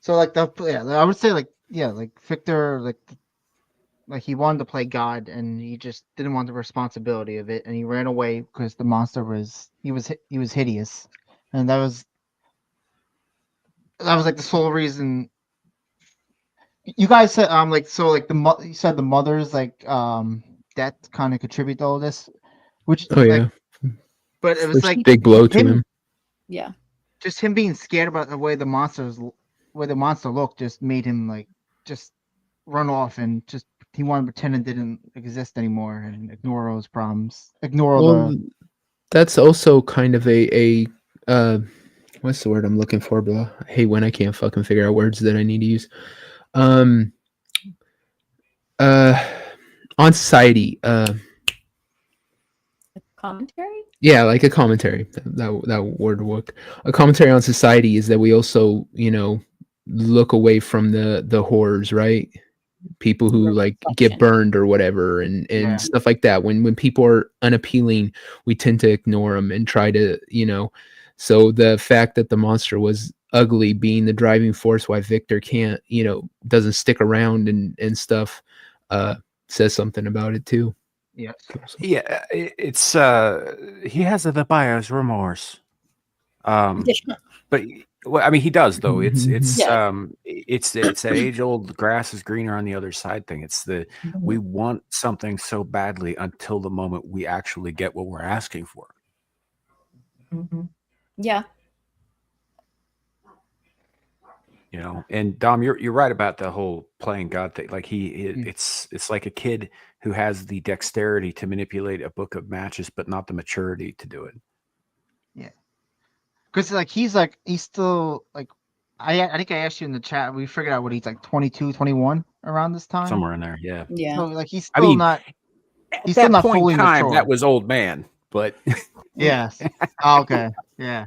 So like I would say like Victor like he wanted to play God and he just didn't want the responsibility of it and he ran away because the monster was hideous, and that was like the sole reason. You guys said you said the mother's death kind of contribute to all this, which but it was like big blow to him. Yeah, just him being scared about the way the monster looked just made him like just run off and just he wanted to pretend it didn't exist anymore and ignore those problems. That's also kind of a what's the word I'm looking for, bro? I hate when I can't fucking figure out words that I need to use. On society. Commentary? Yeah, like a commentary. That word work. A commentary on society is that we also, look away from the horrors, right? People who like get burned or whatever and stuff like that. When people are unappealing, we tend to ignore them and try to, so the fact that the monster was ugly being the driving force why Victor can't, doesn't stick around and stuff, says something about it too. Yeah. Yeah, it's he has the buyer's remorse. But well, I mean, he does though. It's that age old grass is greener on the other side thing. It's we want something so badly until the moment we actually get what we're asking for. Yeah. And Dom, you're right about the whole playing God thing. Like it's like a kid who has the dexterity to manipulate a book of matches, but not the maturity to do it. Yeah. Because he's still like, I think I asked you in the chat, we figured out what he's like 22, 21 around this time. Somewhere in there, yeah. Yeah. So like he's still not fully mature. That was old man, but yes. Oh, okay. Yeah.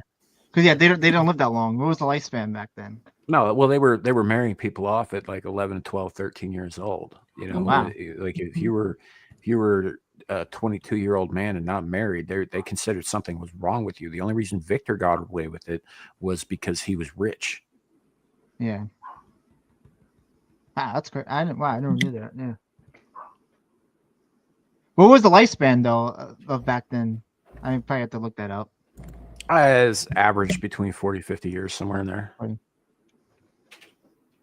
Because they don't live that long. What was the lifespan back then? No, well they were marrying people off at like 11, 12, 13 years old. Wow. Like if you were a 22-year-old man and not married, they considered something was wrong with you. The only reason Victor got away with it was because he was rich. Yeah. Wow, that's great. I never knew that. Yeah. What was the lifespan though of back then? I probably have to look that up. As average between 40, 50 years, somewhere in there.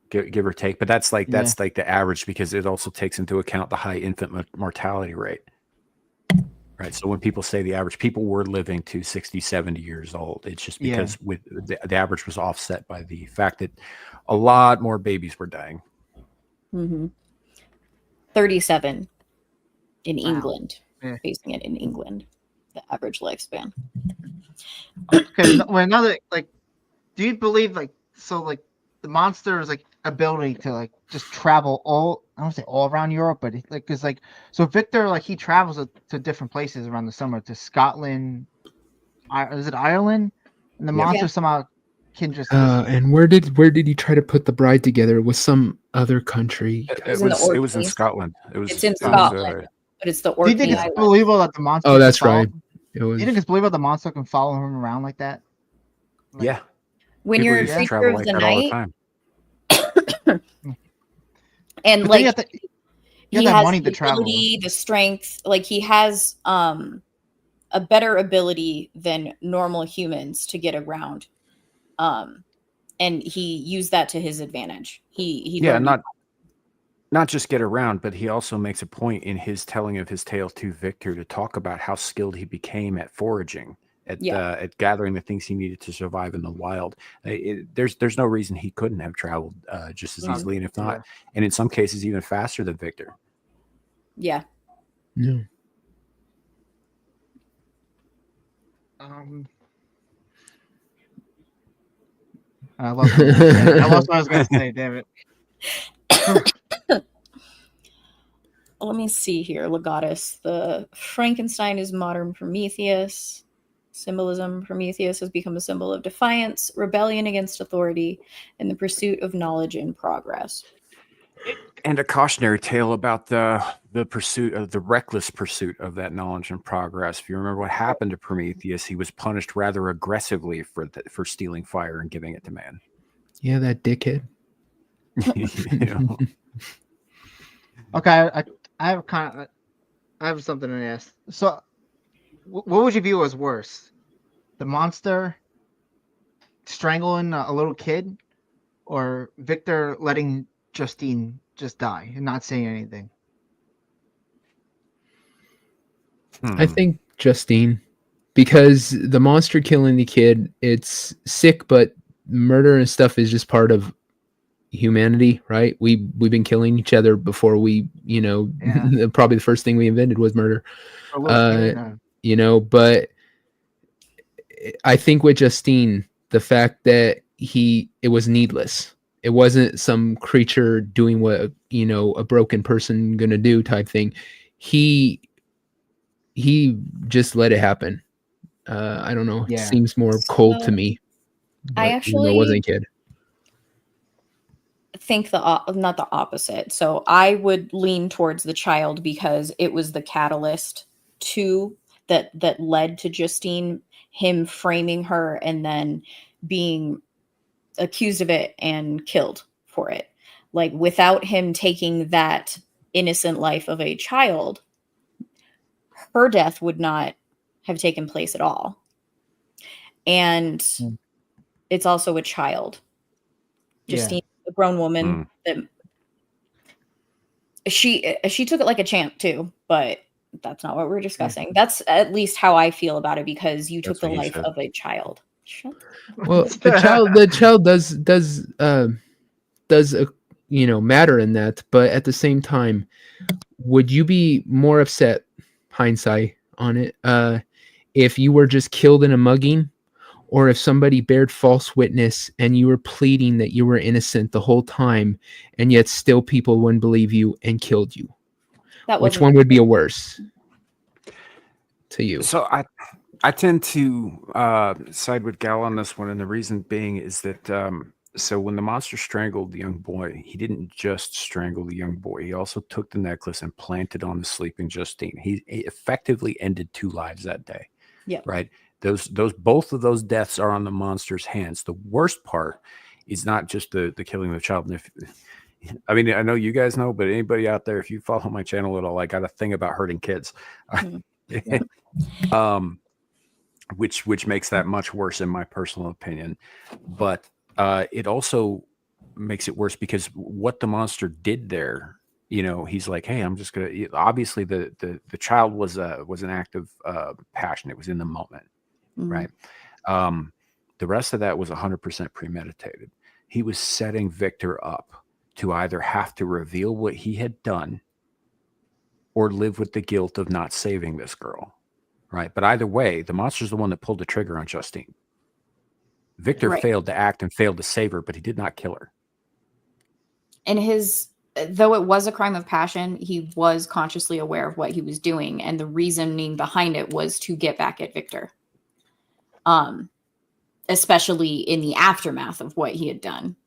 Give or take. But that's like the average because it also takes into account the high infant mortality rate. Right. So when people say the average, people were living to 60, 70 years old. It's just because with the average was offset by the fact that a lot more babies were dying. 37 in England. Facing it in England, the average lifespan. Okay. Another do you believe the monster's ability to just travel I don't say all around Europe, but so Victor he travels to different places around the summer to Scotland, is it Ireland, and the monster somehow can just. And where did you try to put the bride together with some other country? It was in Scotland. It's in Scotland, but it's the Orkney. Do you think it's believable that the monster? Oh, that's right. Do you think it's believable the monster can follow him around like that? Yeah. When you're a creature of the night. And he has money to travel. The strength, he has a better ability than normal humans to get around, and he used that to his advantage. He not just get around, but he also makes a point in his telling of his tale to Victor to talk about how skilled he became at foraging at gathering the things he needed to survive in the wild. There's no reason he couldn't have traveled just as easily, and if not, and in some cases even faster than Victor. Yeah. No. I lost what I was going to say. Damn it. Let me see here. Legatus. The Frankenstein is modern Prometheus. Symbolism. Prometheus has become a symbol of defiance, rebellion against authority, and the pursuit of knowledge and progress. And a cautionary tale about the pursuit of the reckless pursuit of that knowledge and progress. If you remember what happened to Prometheus, he was punished rather aggressively for stealing fire and giving it to man. Yeah, that dickhead. Okay, I have something to ask. So, what would you view as worse? The monster strangling a little kid, or Victor letting Justine just die and not saying anything? I think Justine, because the monster killing the kid, it's sick, but murder and stuff is just part of humanity, right? We've been killing each other before probably the first thing we invented was murder. But I think with Justine, the fact that it was needless. It wasn't some creature doing what a broken person gonna do type thing. He just let it happen. I don't know. It seems more cold to me. I actually wasn't a kid. Think not the opposite. So I would lean towards the child because it was the catalyst that led to Justine, him framing her and then being accused of it and killed for it. Like, without him taking that innocent life of a child, her death would not have taken place at all. And it's also a child. Justine, a grown woman, that she took it like a champ too, but that's not what we're discussing. That's at least how I feel about it, because you took the life of a child. Well, the child does matter in that, but at the same time, would you be more upset, hindsight on it, if you were just killed in a mugging, or if somebody bared false witness and you were pleading that you were innocent the whole time, and yet still people wouldn't believe you and killed you? Which one would be a worse to you? So I tend to side with Gal on this one, and the reason being is that so when the monster strangled the young boy, he didn't just strangle the young boy. He also took the necklace and planted on the sleeping Justine. He effectively ended 2 lives that day. Yeah. Right. Both of those deaths are on the monster's hands. The worst part is not just the killing of the child. And I mean, I know you guys know, but anybody out there, if you follow my channel at all, I got a thing about hurting kids. Which makes that much worse in my personal opinion. But it also makes it worse because what the monster did there, he's like, hey, I'm just gonna. Obviously, the child was an act of passion. It was in the moment, right? The rest of that was 100% premeditated. He was setting Victor up to either have to reveal what he had done or live with the guilt of not saving this girl. Right. But either way, the monster's the one that pulled the trigger on Justine. Victor failed to act and failed to save her, but he did not kill her. And though it was a crime of passion, he was consciously aware of what he was doing. And the reasoning behind it was to get back at Victor. Especially in the aftermath of what he had done.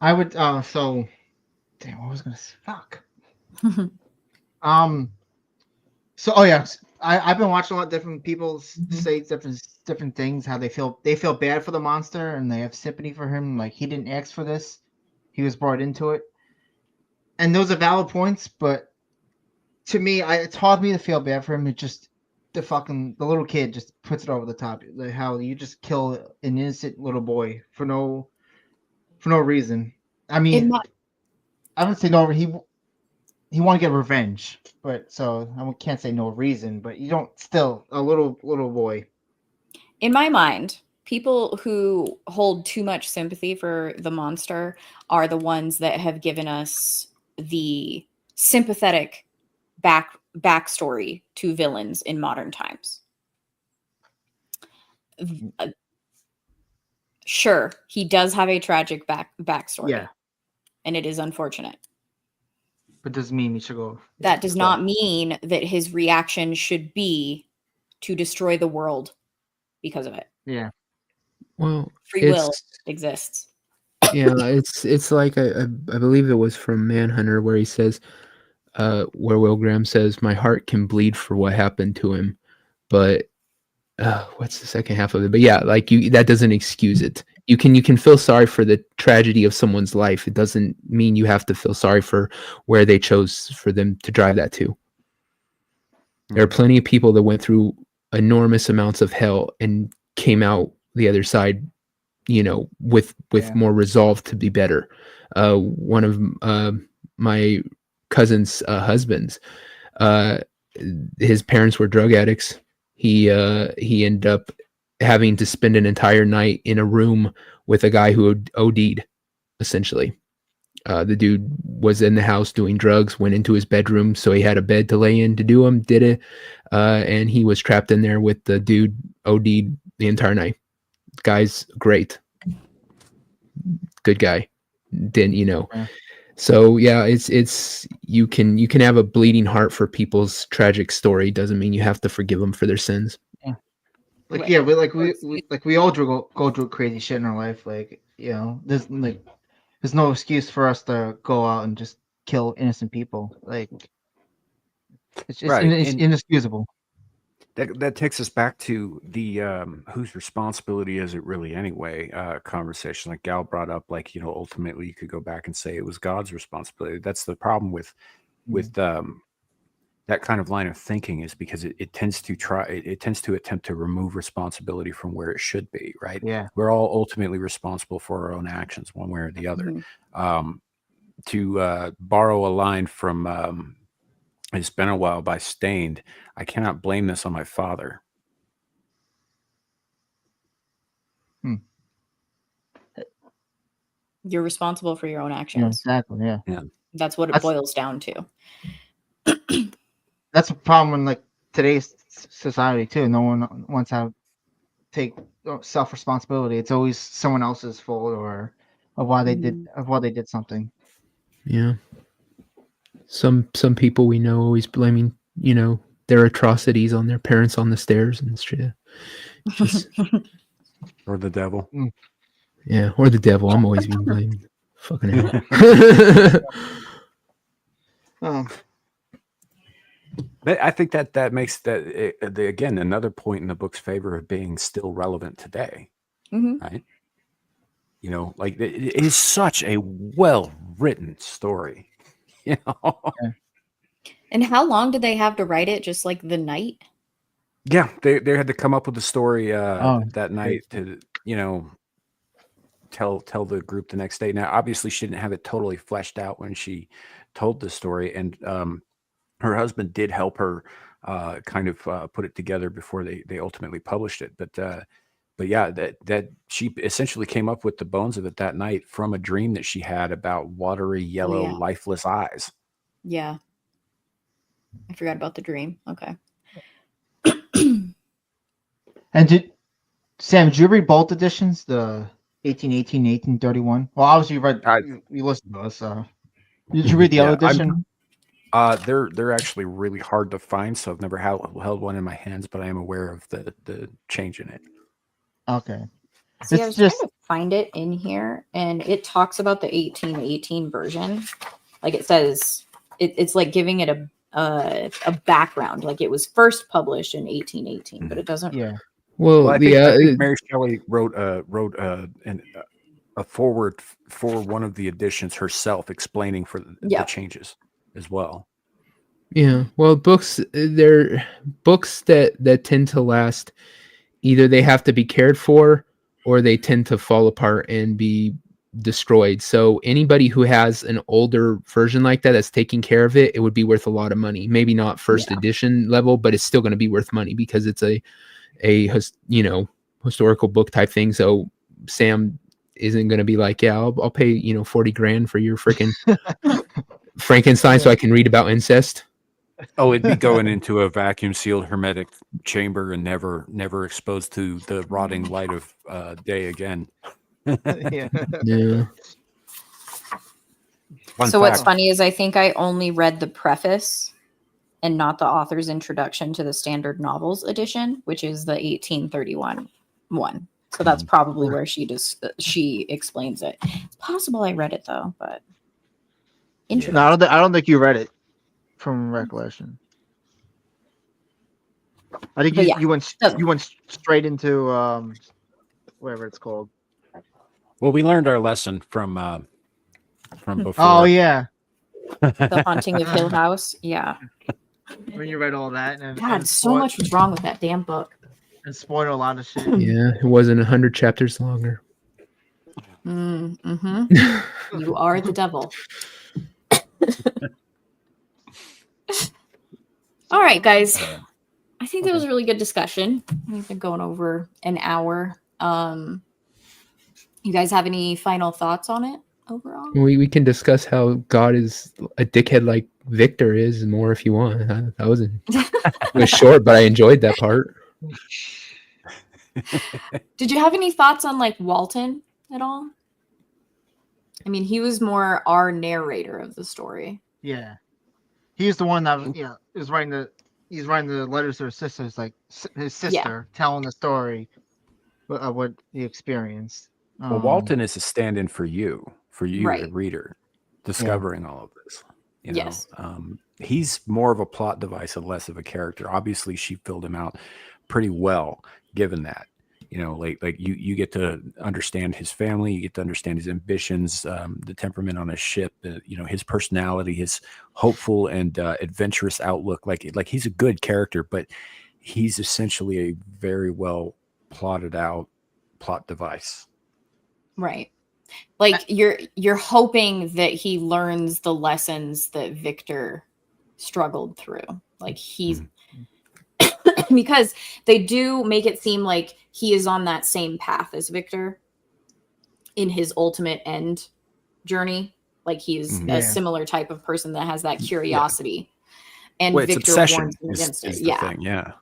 I would, damn, what was I going to say? Fuck. I've been watching a lot of different people say different things, how they feel bad for the monster and they have sympathy for him. Like, he didn't ask for this, he was brought into it, and those are valid points. But to me, it's hard for me to feel bad for him. It just the little kid just puts it over the top. Like, how you just kill an innocent little boy for no reason. I mean, I would say no. he want to get revenge, but so I can't say no reason, but you don't still a little boy. In my mind, people who hold too much sympathy for the monster are the ones that have given us the sympathetic backstory to villains in modern times. Sure, he does have a tragic backstory. Yeah. And it is unfortunate. But doesn't mean we should go. That does not mean that his reaction should be to destroy the world because of it. Yeah. Well, free will exists. Yeah, it's like I believe it was from Manhunter where he says, where Will Graham says, "My heart can bleed for what happened to him," but what's the second half of it? But yeah, like that doesn't excuse it. You can feel sorry for the tragedy of someone's life. It doesn't mean you have to feel sorry for where they chose for them to drive that to. There are plenty of people that went through enormous amounts of hell and came out the other side, with more resolve to be better. One of my cousin's husbands, his parents were drug addicts. He ended up having to spend an entire night in a room with a guy who OD'd, essentially. The dude was in the house doing drugs, went into his bedroom, so he had a bed to lay in to do them, did it, and he was trapped in there with the dude OD'd the entire night. Guy's great. Good guy. Yeah. So yeah, it's you can have a bleeding heart for people's tragic story. Doesn't mean you have to forgive them for their sins. Yeah. We all go through crazy shit in our life. There's no excuse for us to go out and just kill innocent people. It's just inexcusable. That takes us back to the whose responsibility is it really anyway conversation. Like Gal brought up, ultimately you could go back and say it was God's responsibility. That's the problem with that kind of line of thinking, is because it tends to attempt to remove responsibility from where it should be, right? Yeah. We're all ultimately responsible for our own actions, one way or the other. Mm-hmm. To borrow a line from It's Been a While by Stained, I cannot blame this on my father. You're responsible for your own actions. Yeah, exactly. Yeah. That's what it boils down to. That's a problem in today's society too. No one wants to take self-responsibility. It's always someone else's fault or of why they did something. Yeah. Some people we know always blaming, their atrocities on their parents on the stairs and shit. Or the devil. Yeah, or the devil. I'm always being blamed. Fucking hell. I think that makes that again another point in the book's favor of being still relevant today, right? It is such a well-written story, And how long did they have to write it? Just like the night? Yeah, they had to come up with the story that night to tell the group the next day. Now, obviously, she didn't have it totally fleshed out when she told the story, and her husband did help her kind of put it together before they ultimately published it. But yeah, that she essentially came up with the bones of it that night from a dream that she had about watery yellow, lifeless eyes. Yeah. I forgot about the dream. Okay. And Sam, did you read both editions, the 1818, 1831? Well, obviously you listened to us. Did you read the other edition? They're actually really hard to find, so I've never held one in my hands, but I am aware of the change in it. Okay. See, I was trying to find it in here, and it talks about the 1818 version. Like it says, it's like giving it a background, like it was first published in 1818, but it doesn't. Yeah. Well, I think Mary Shelley wrote a foreword for one of the editions herself, explaining for the changes as well. Yeah. Well, they're books that tend to last. Either they have to be cared for, or they tend to fall apart and be destroyed. So anybody who has an older version like that that's taking care of it, it would be worth a lot of money. Maybe not first edition level, but it's still going to be worth money because it's a historical book type thing. So Sam isn't going to be like, yeah, I'll pay, $40,000 for your freaking Frankenstein so I can read about incest. Oh, it'd be going into a vacuum sealed hermetic chamber and never exposed to the rotting light of day again. Yeah. So what's funny is I think I only read the preface and not the author's introduction to the standard novels edition, which is the 1831 one. So that's probably where she explains it. It's possible I read it though, but no, I don't think you read it from recollection. I think you went straight into whatever it's called. Well, we learned our lesson from before. Oh yeah, The Haunting of Hill House. Yeah. When you read all that, God, so much was wrong with that damn book. And spoiled a lot of shit. Yeah, it wasn't 100 chapters longer. Mm-hmm. You are the devil. All right, guys. I think that was a really good discussion. We've been going over an hour. You guys have any final thoughts on it overall? We can discuss how God is a dickhead like Victor is more if you want. That wasn't it was short, but I enjoyed that part. Did you have any thoughts on like Walton at all? I mean, he was more our narrator of the story. Yeah, he's the one that is writing the letters to his sisters, like his sister telling the story of what he experienced. Well, Walton is a stand-in for you, right. the reader, discovering all of this. Yes. He's more of a plot device and less of a character. Obviously, she filled him out pretty well, given that. Like you get to understand his family, you get to understand his ambitions, the temperament on his ship, his personality, his hopeful and adventurous outlook. Like he's a good character, but he's essentially a very well plotted out plot device. Right. Like you're hoping that he learns the lessons that Victor struggled through. Like he's because they do make it seem like he is on that same path as Victor in his ultimate end journey. Like he's a similar type of person that has that curiosity. And Victor warns him against it. Thing, yeah.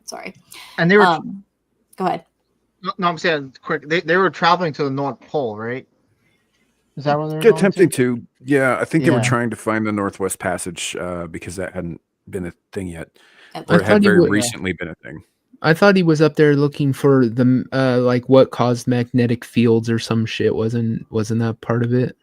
Sorry. And they were go ahead. No, I'm saying quick. They were traveling to the North Pole, right? Is that what they were attempting to? Yeah, I think they were trying to find the Northwest Passage because that hadn't been a thing yet. Or it had very recently been a thing. I thought he was up there looking for the like what caused magnetic fields or some shit. Wasn't that part of it?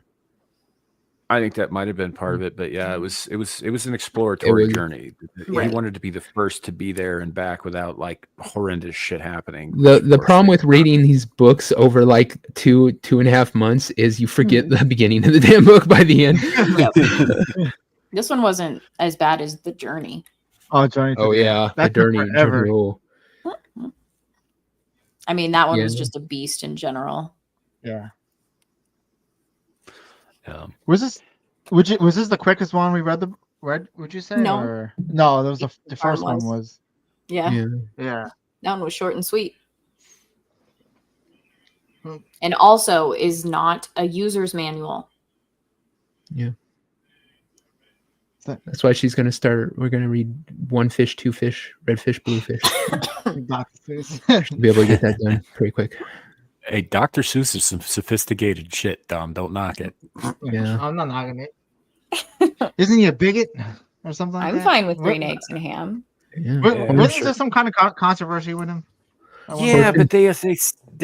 I think that might have been part of it, but yeah, it was an exploratory journey. He wanted to be the first to be there and back without like horrendous shit happening. The problem with reading these books over like 2.5 months is you forget the beginning of the damn book by the end. Yep. This one wasn't as bad as The Journey. Oh, Journey. Oh yeah, The Journey. I mean, that one was just a beast in general. Yeah. Was this the quickest one we read? Would you say? No. Or, no, that was the first one was. Yeah. That one was short and sweet. And also is not a user's manual. Yeah. That's why she's gonna start. We're gonna read 1 fish, 2 fish, red fish, blue fish. Be able to get that done pretty quick. Hey, Dr. Seuss is some sophisticated shit, Dom. Don't knock it. Yeah, I'm not knocking it. Isn't he a bigot or something? I'm fine with green eggs and ham. Yeah. Wasn't there some kind of controversy with him? Yeah, but they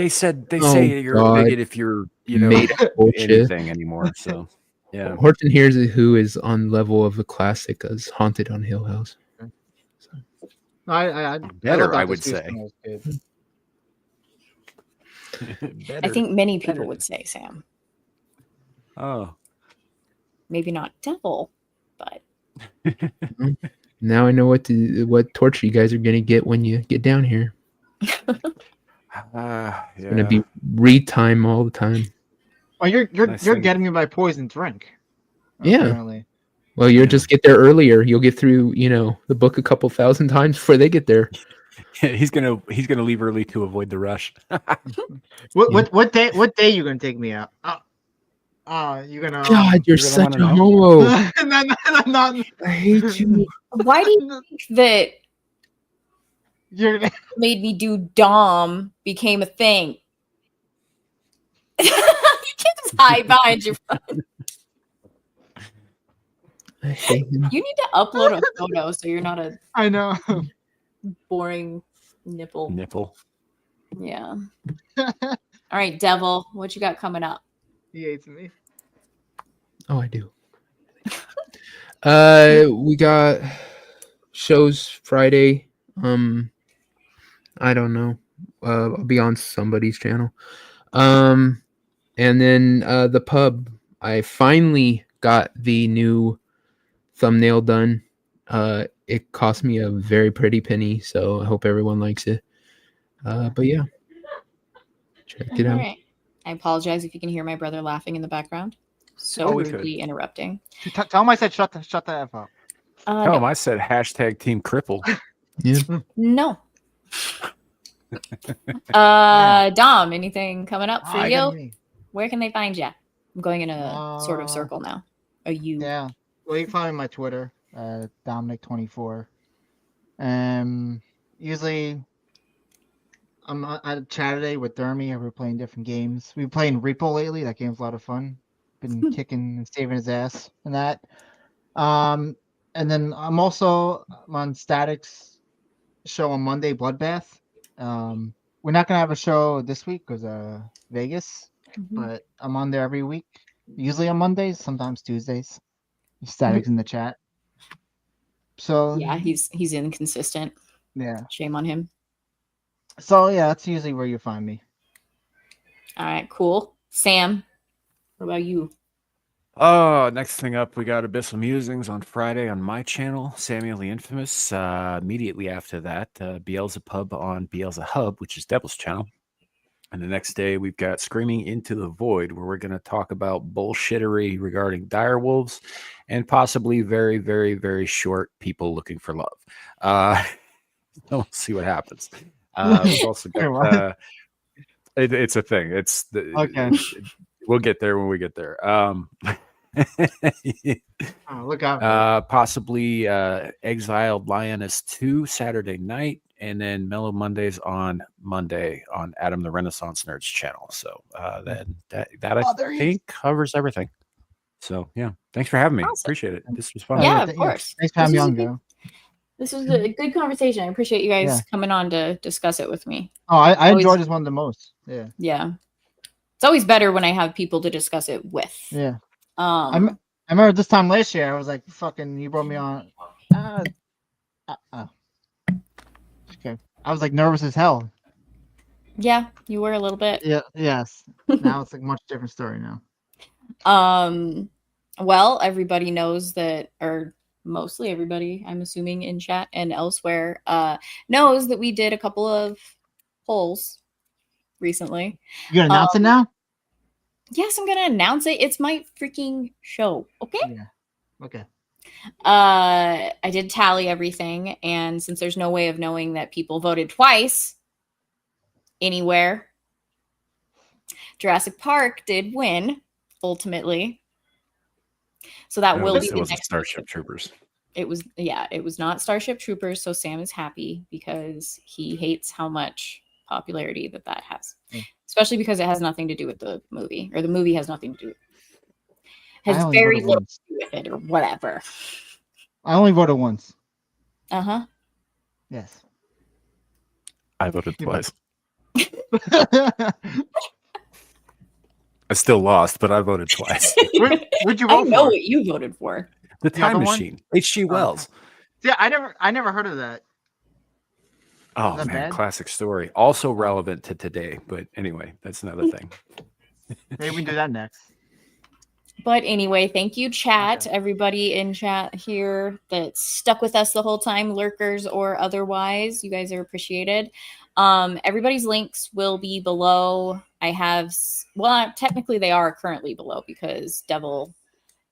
say you're a bigot if you're made anything anymore. So yeah, Horton here's who is on level of a classic as Haunted on Hill House. So. I would say. I think many people would say Sam. Oh, maybe not devil, but now I know what torture you guys are gonna get when you get down here. It's gonna be read time all the time. Oh, you're getting me my poison drink. Yeah. Apparently. Well, you'll just get there earlier. You'll get through, the book a couple thousand times before they get there. He's gonna leave early to avoid the rush. What day you gonna take me out? You're gonna. God, you're such a homo. No. I hate you. Why do you think that You're made me do Dom became a thing? You can't just hide behind your phone. I hate him. You need to upload a photo so you're not a I know. boring nipple. Yeah. All right, Devil, what you got coming up? He hates me. Oh, I do. We got shows Friday. I don't know. I'll be on somebody's channel. And then the pub. I finally got the new thumbnail done. It cost me a very pretty penny, so I hope everyone likes it. But yeah, check it out. All right. I apologize if you can hear my brother laughing in the background. So rudely interrupting. Tell him I said shut the F up. Tell him I said #Team Cripple. Yeah. No. Dom, anything coming up for you? Where can they find you? I'm going in a sort of circle now. You? Yeah. Well, you can find me on my Twitter, Dominic24. Usually, I'm at chat today with Dermy. We're playing different games. We've been playing Repo lately. That game's a lot of fun. Been kicking and saving his ass in that. And then I'm on Static's show on Monday, Bloodbath. We're not gonna have a show this week because Vegas, but I'm on there every week. Usually on Mondays, sometimes Tuesdays. Static's in the chat. So yeah, he's inconsistent. Yeah. Shame on him. So yeah, that's usually where you find me. All right, cool. Sam, what about you? Next thing up, we got Abyssal Musings on Friday on my channel, Samuel the Infamous. Immediately after that, Beelzebub on Beelzehub, which is Devil's channel. And the next day, we've got Screaming into the Void, where we're going to talk about bullshittery regarding direwolves and possibly very, very, very short people looking for love. We'll see what happens. We've also got, it's a thing. Okay. We'll get there when we get there. Look out. Possibly Exiled Lioness 2 Saturday night, and then Mellow Mondays on Monday on Adam the Renaissance Nerds channel. So that I think covers everything. So yeah, thanks for having me. Awesome. Appreciate it. This was fun. Yeah, of course. Thanks for having me on, Joe. This was a good conversation. I appreciate you guys coming on to discuss it with me. Oh, I enjoyed this one the most. Yeah. Yeah. It's always better when I have people to discuss it with. Yeah. I remember this time last year, I was like, fucking, you brought me on. Okay. I was like nervous as hell. Yeah, you were a little bit. Yeah, yes. Now it's like a much different story now. Well, everybody knows that, or mostly everybody, I'm assuming in chat and elsewhere, knows that we did a couple of polls recently. You gonna announce it now? Yes, I'm gonna announce it. It's my freaking show. Okay. Yeah. Okay. I did tally everything, and since there's no way of knowing that people voted twice anywhere, Jurassic Park did win ultimately. So that will be the next Starship Troopers. It was not Starship Troopers, so Sam is happy because he hates how much popularity that has. Especially because it has nothing to do with the movie, or the movie has nothing to do with it. Has very little to do with it, or whatever. I only voted once. Uh-huh. Yes. I voted twice. I still lost, but I voted twice. Where'd you vote for? I know what you voted for. The Time Machine. H.G. Wells. Yeah, I never heard of that. Oh man, bad? Classic story. Also relevant to today, but anyway, that's another thing. Maybe we can do that next. But anyway, thank you, chat. Okay. Everybody in chat here that stuck with us the whole time, lurkers or otherwise. You guys are appreciated. Everybody's links will be below. I have, well, technically they are currently below because Devil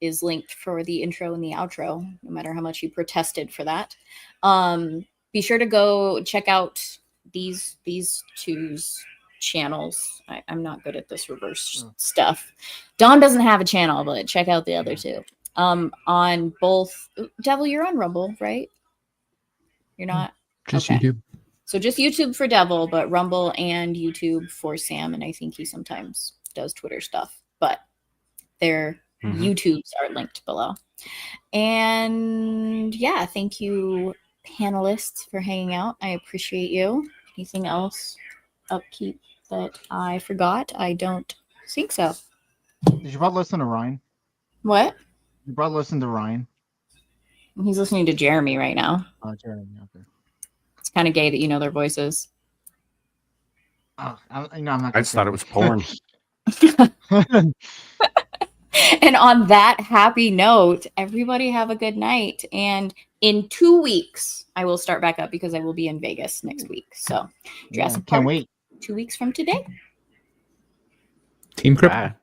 is linked for the intro and the outro, no matter how much you protested for that. Be sure to go check out these two's channels. I'm not good at this reverse stuff. Dawn doesn't have a channel, but check out the other two. On both. Devil, you're on Rumble, right? You're not? Just okay. YouTube. So just YouTube for Devil, but Rumble and YouTube for Sam. And I think he sometimes does Twitter stuff, but their YouTubes are linked below. And yeah, thank you, panelists, for hanging out. I appreciate you. Anything else upkeep that I forgot? I don't think so. Did you probably listen to Ryan? What? You probably listen to Ryan. He's listening to Jeremy right now. Oh, Jeremy. Okay. It's kind of gay that you know their voices. Oh, I'm not. I just thought it was porn. And on that happy note, everybody have a good night. And in 2 weeks, I will start back up because I will be in Vegas next week. So, Jurassic Park, can't wait. 2 weeks from today. Team Crip. Bye.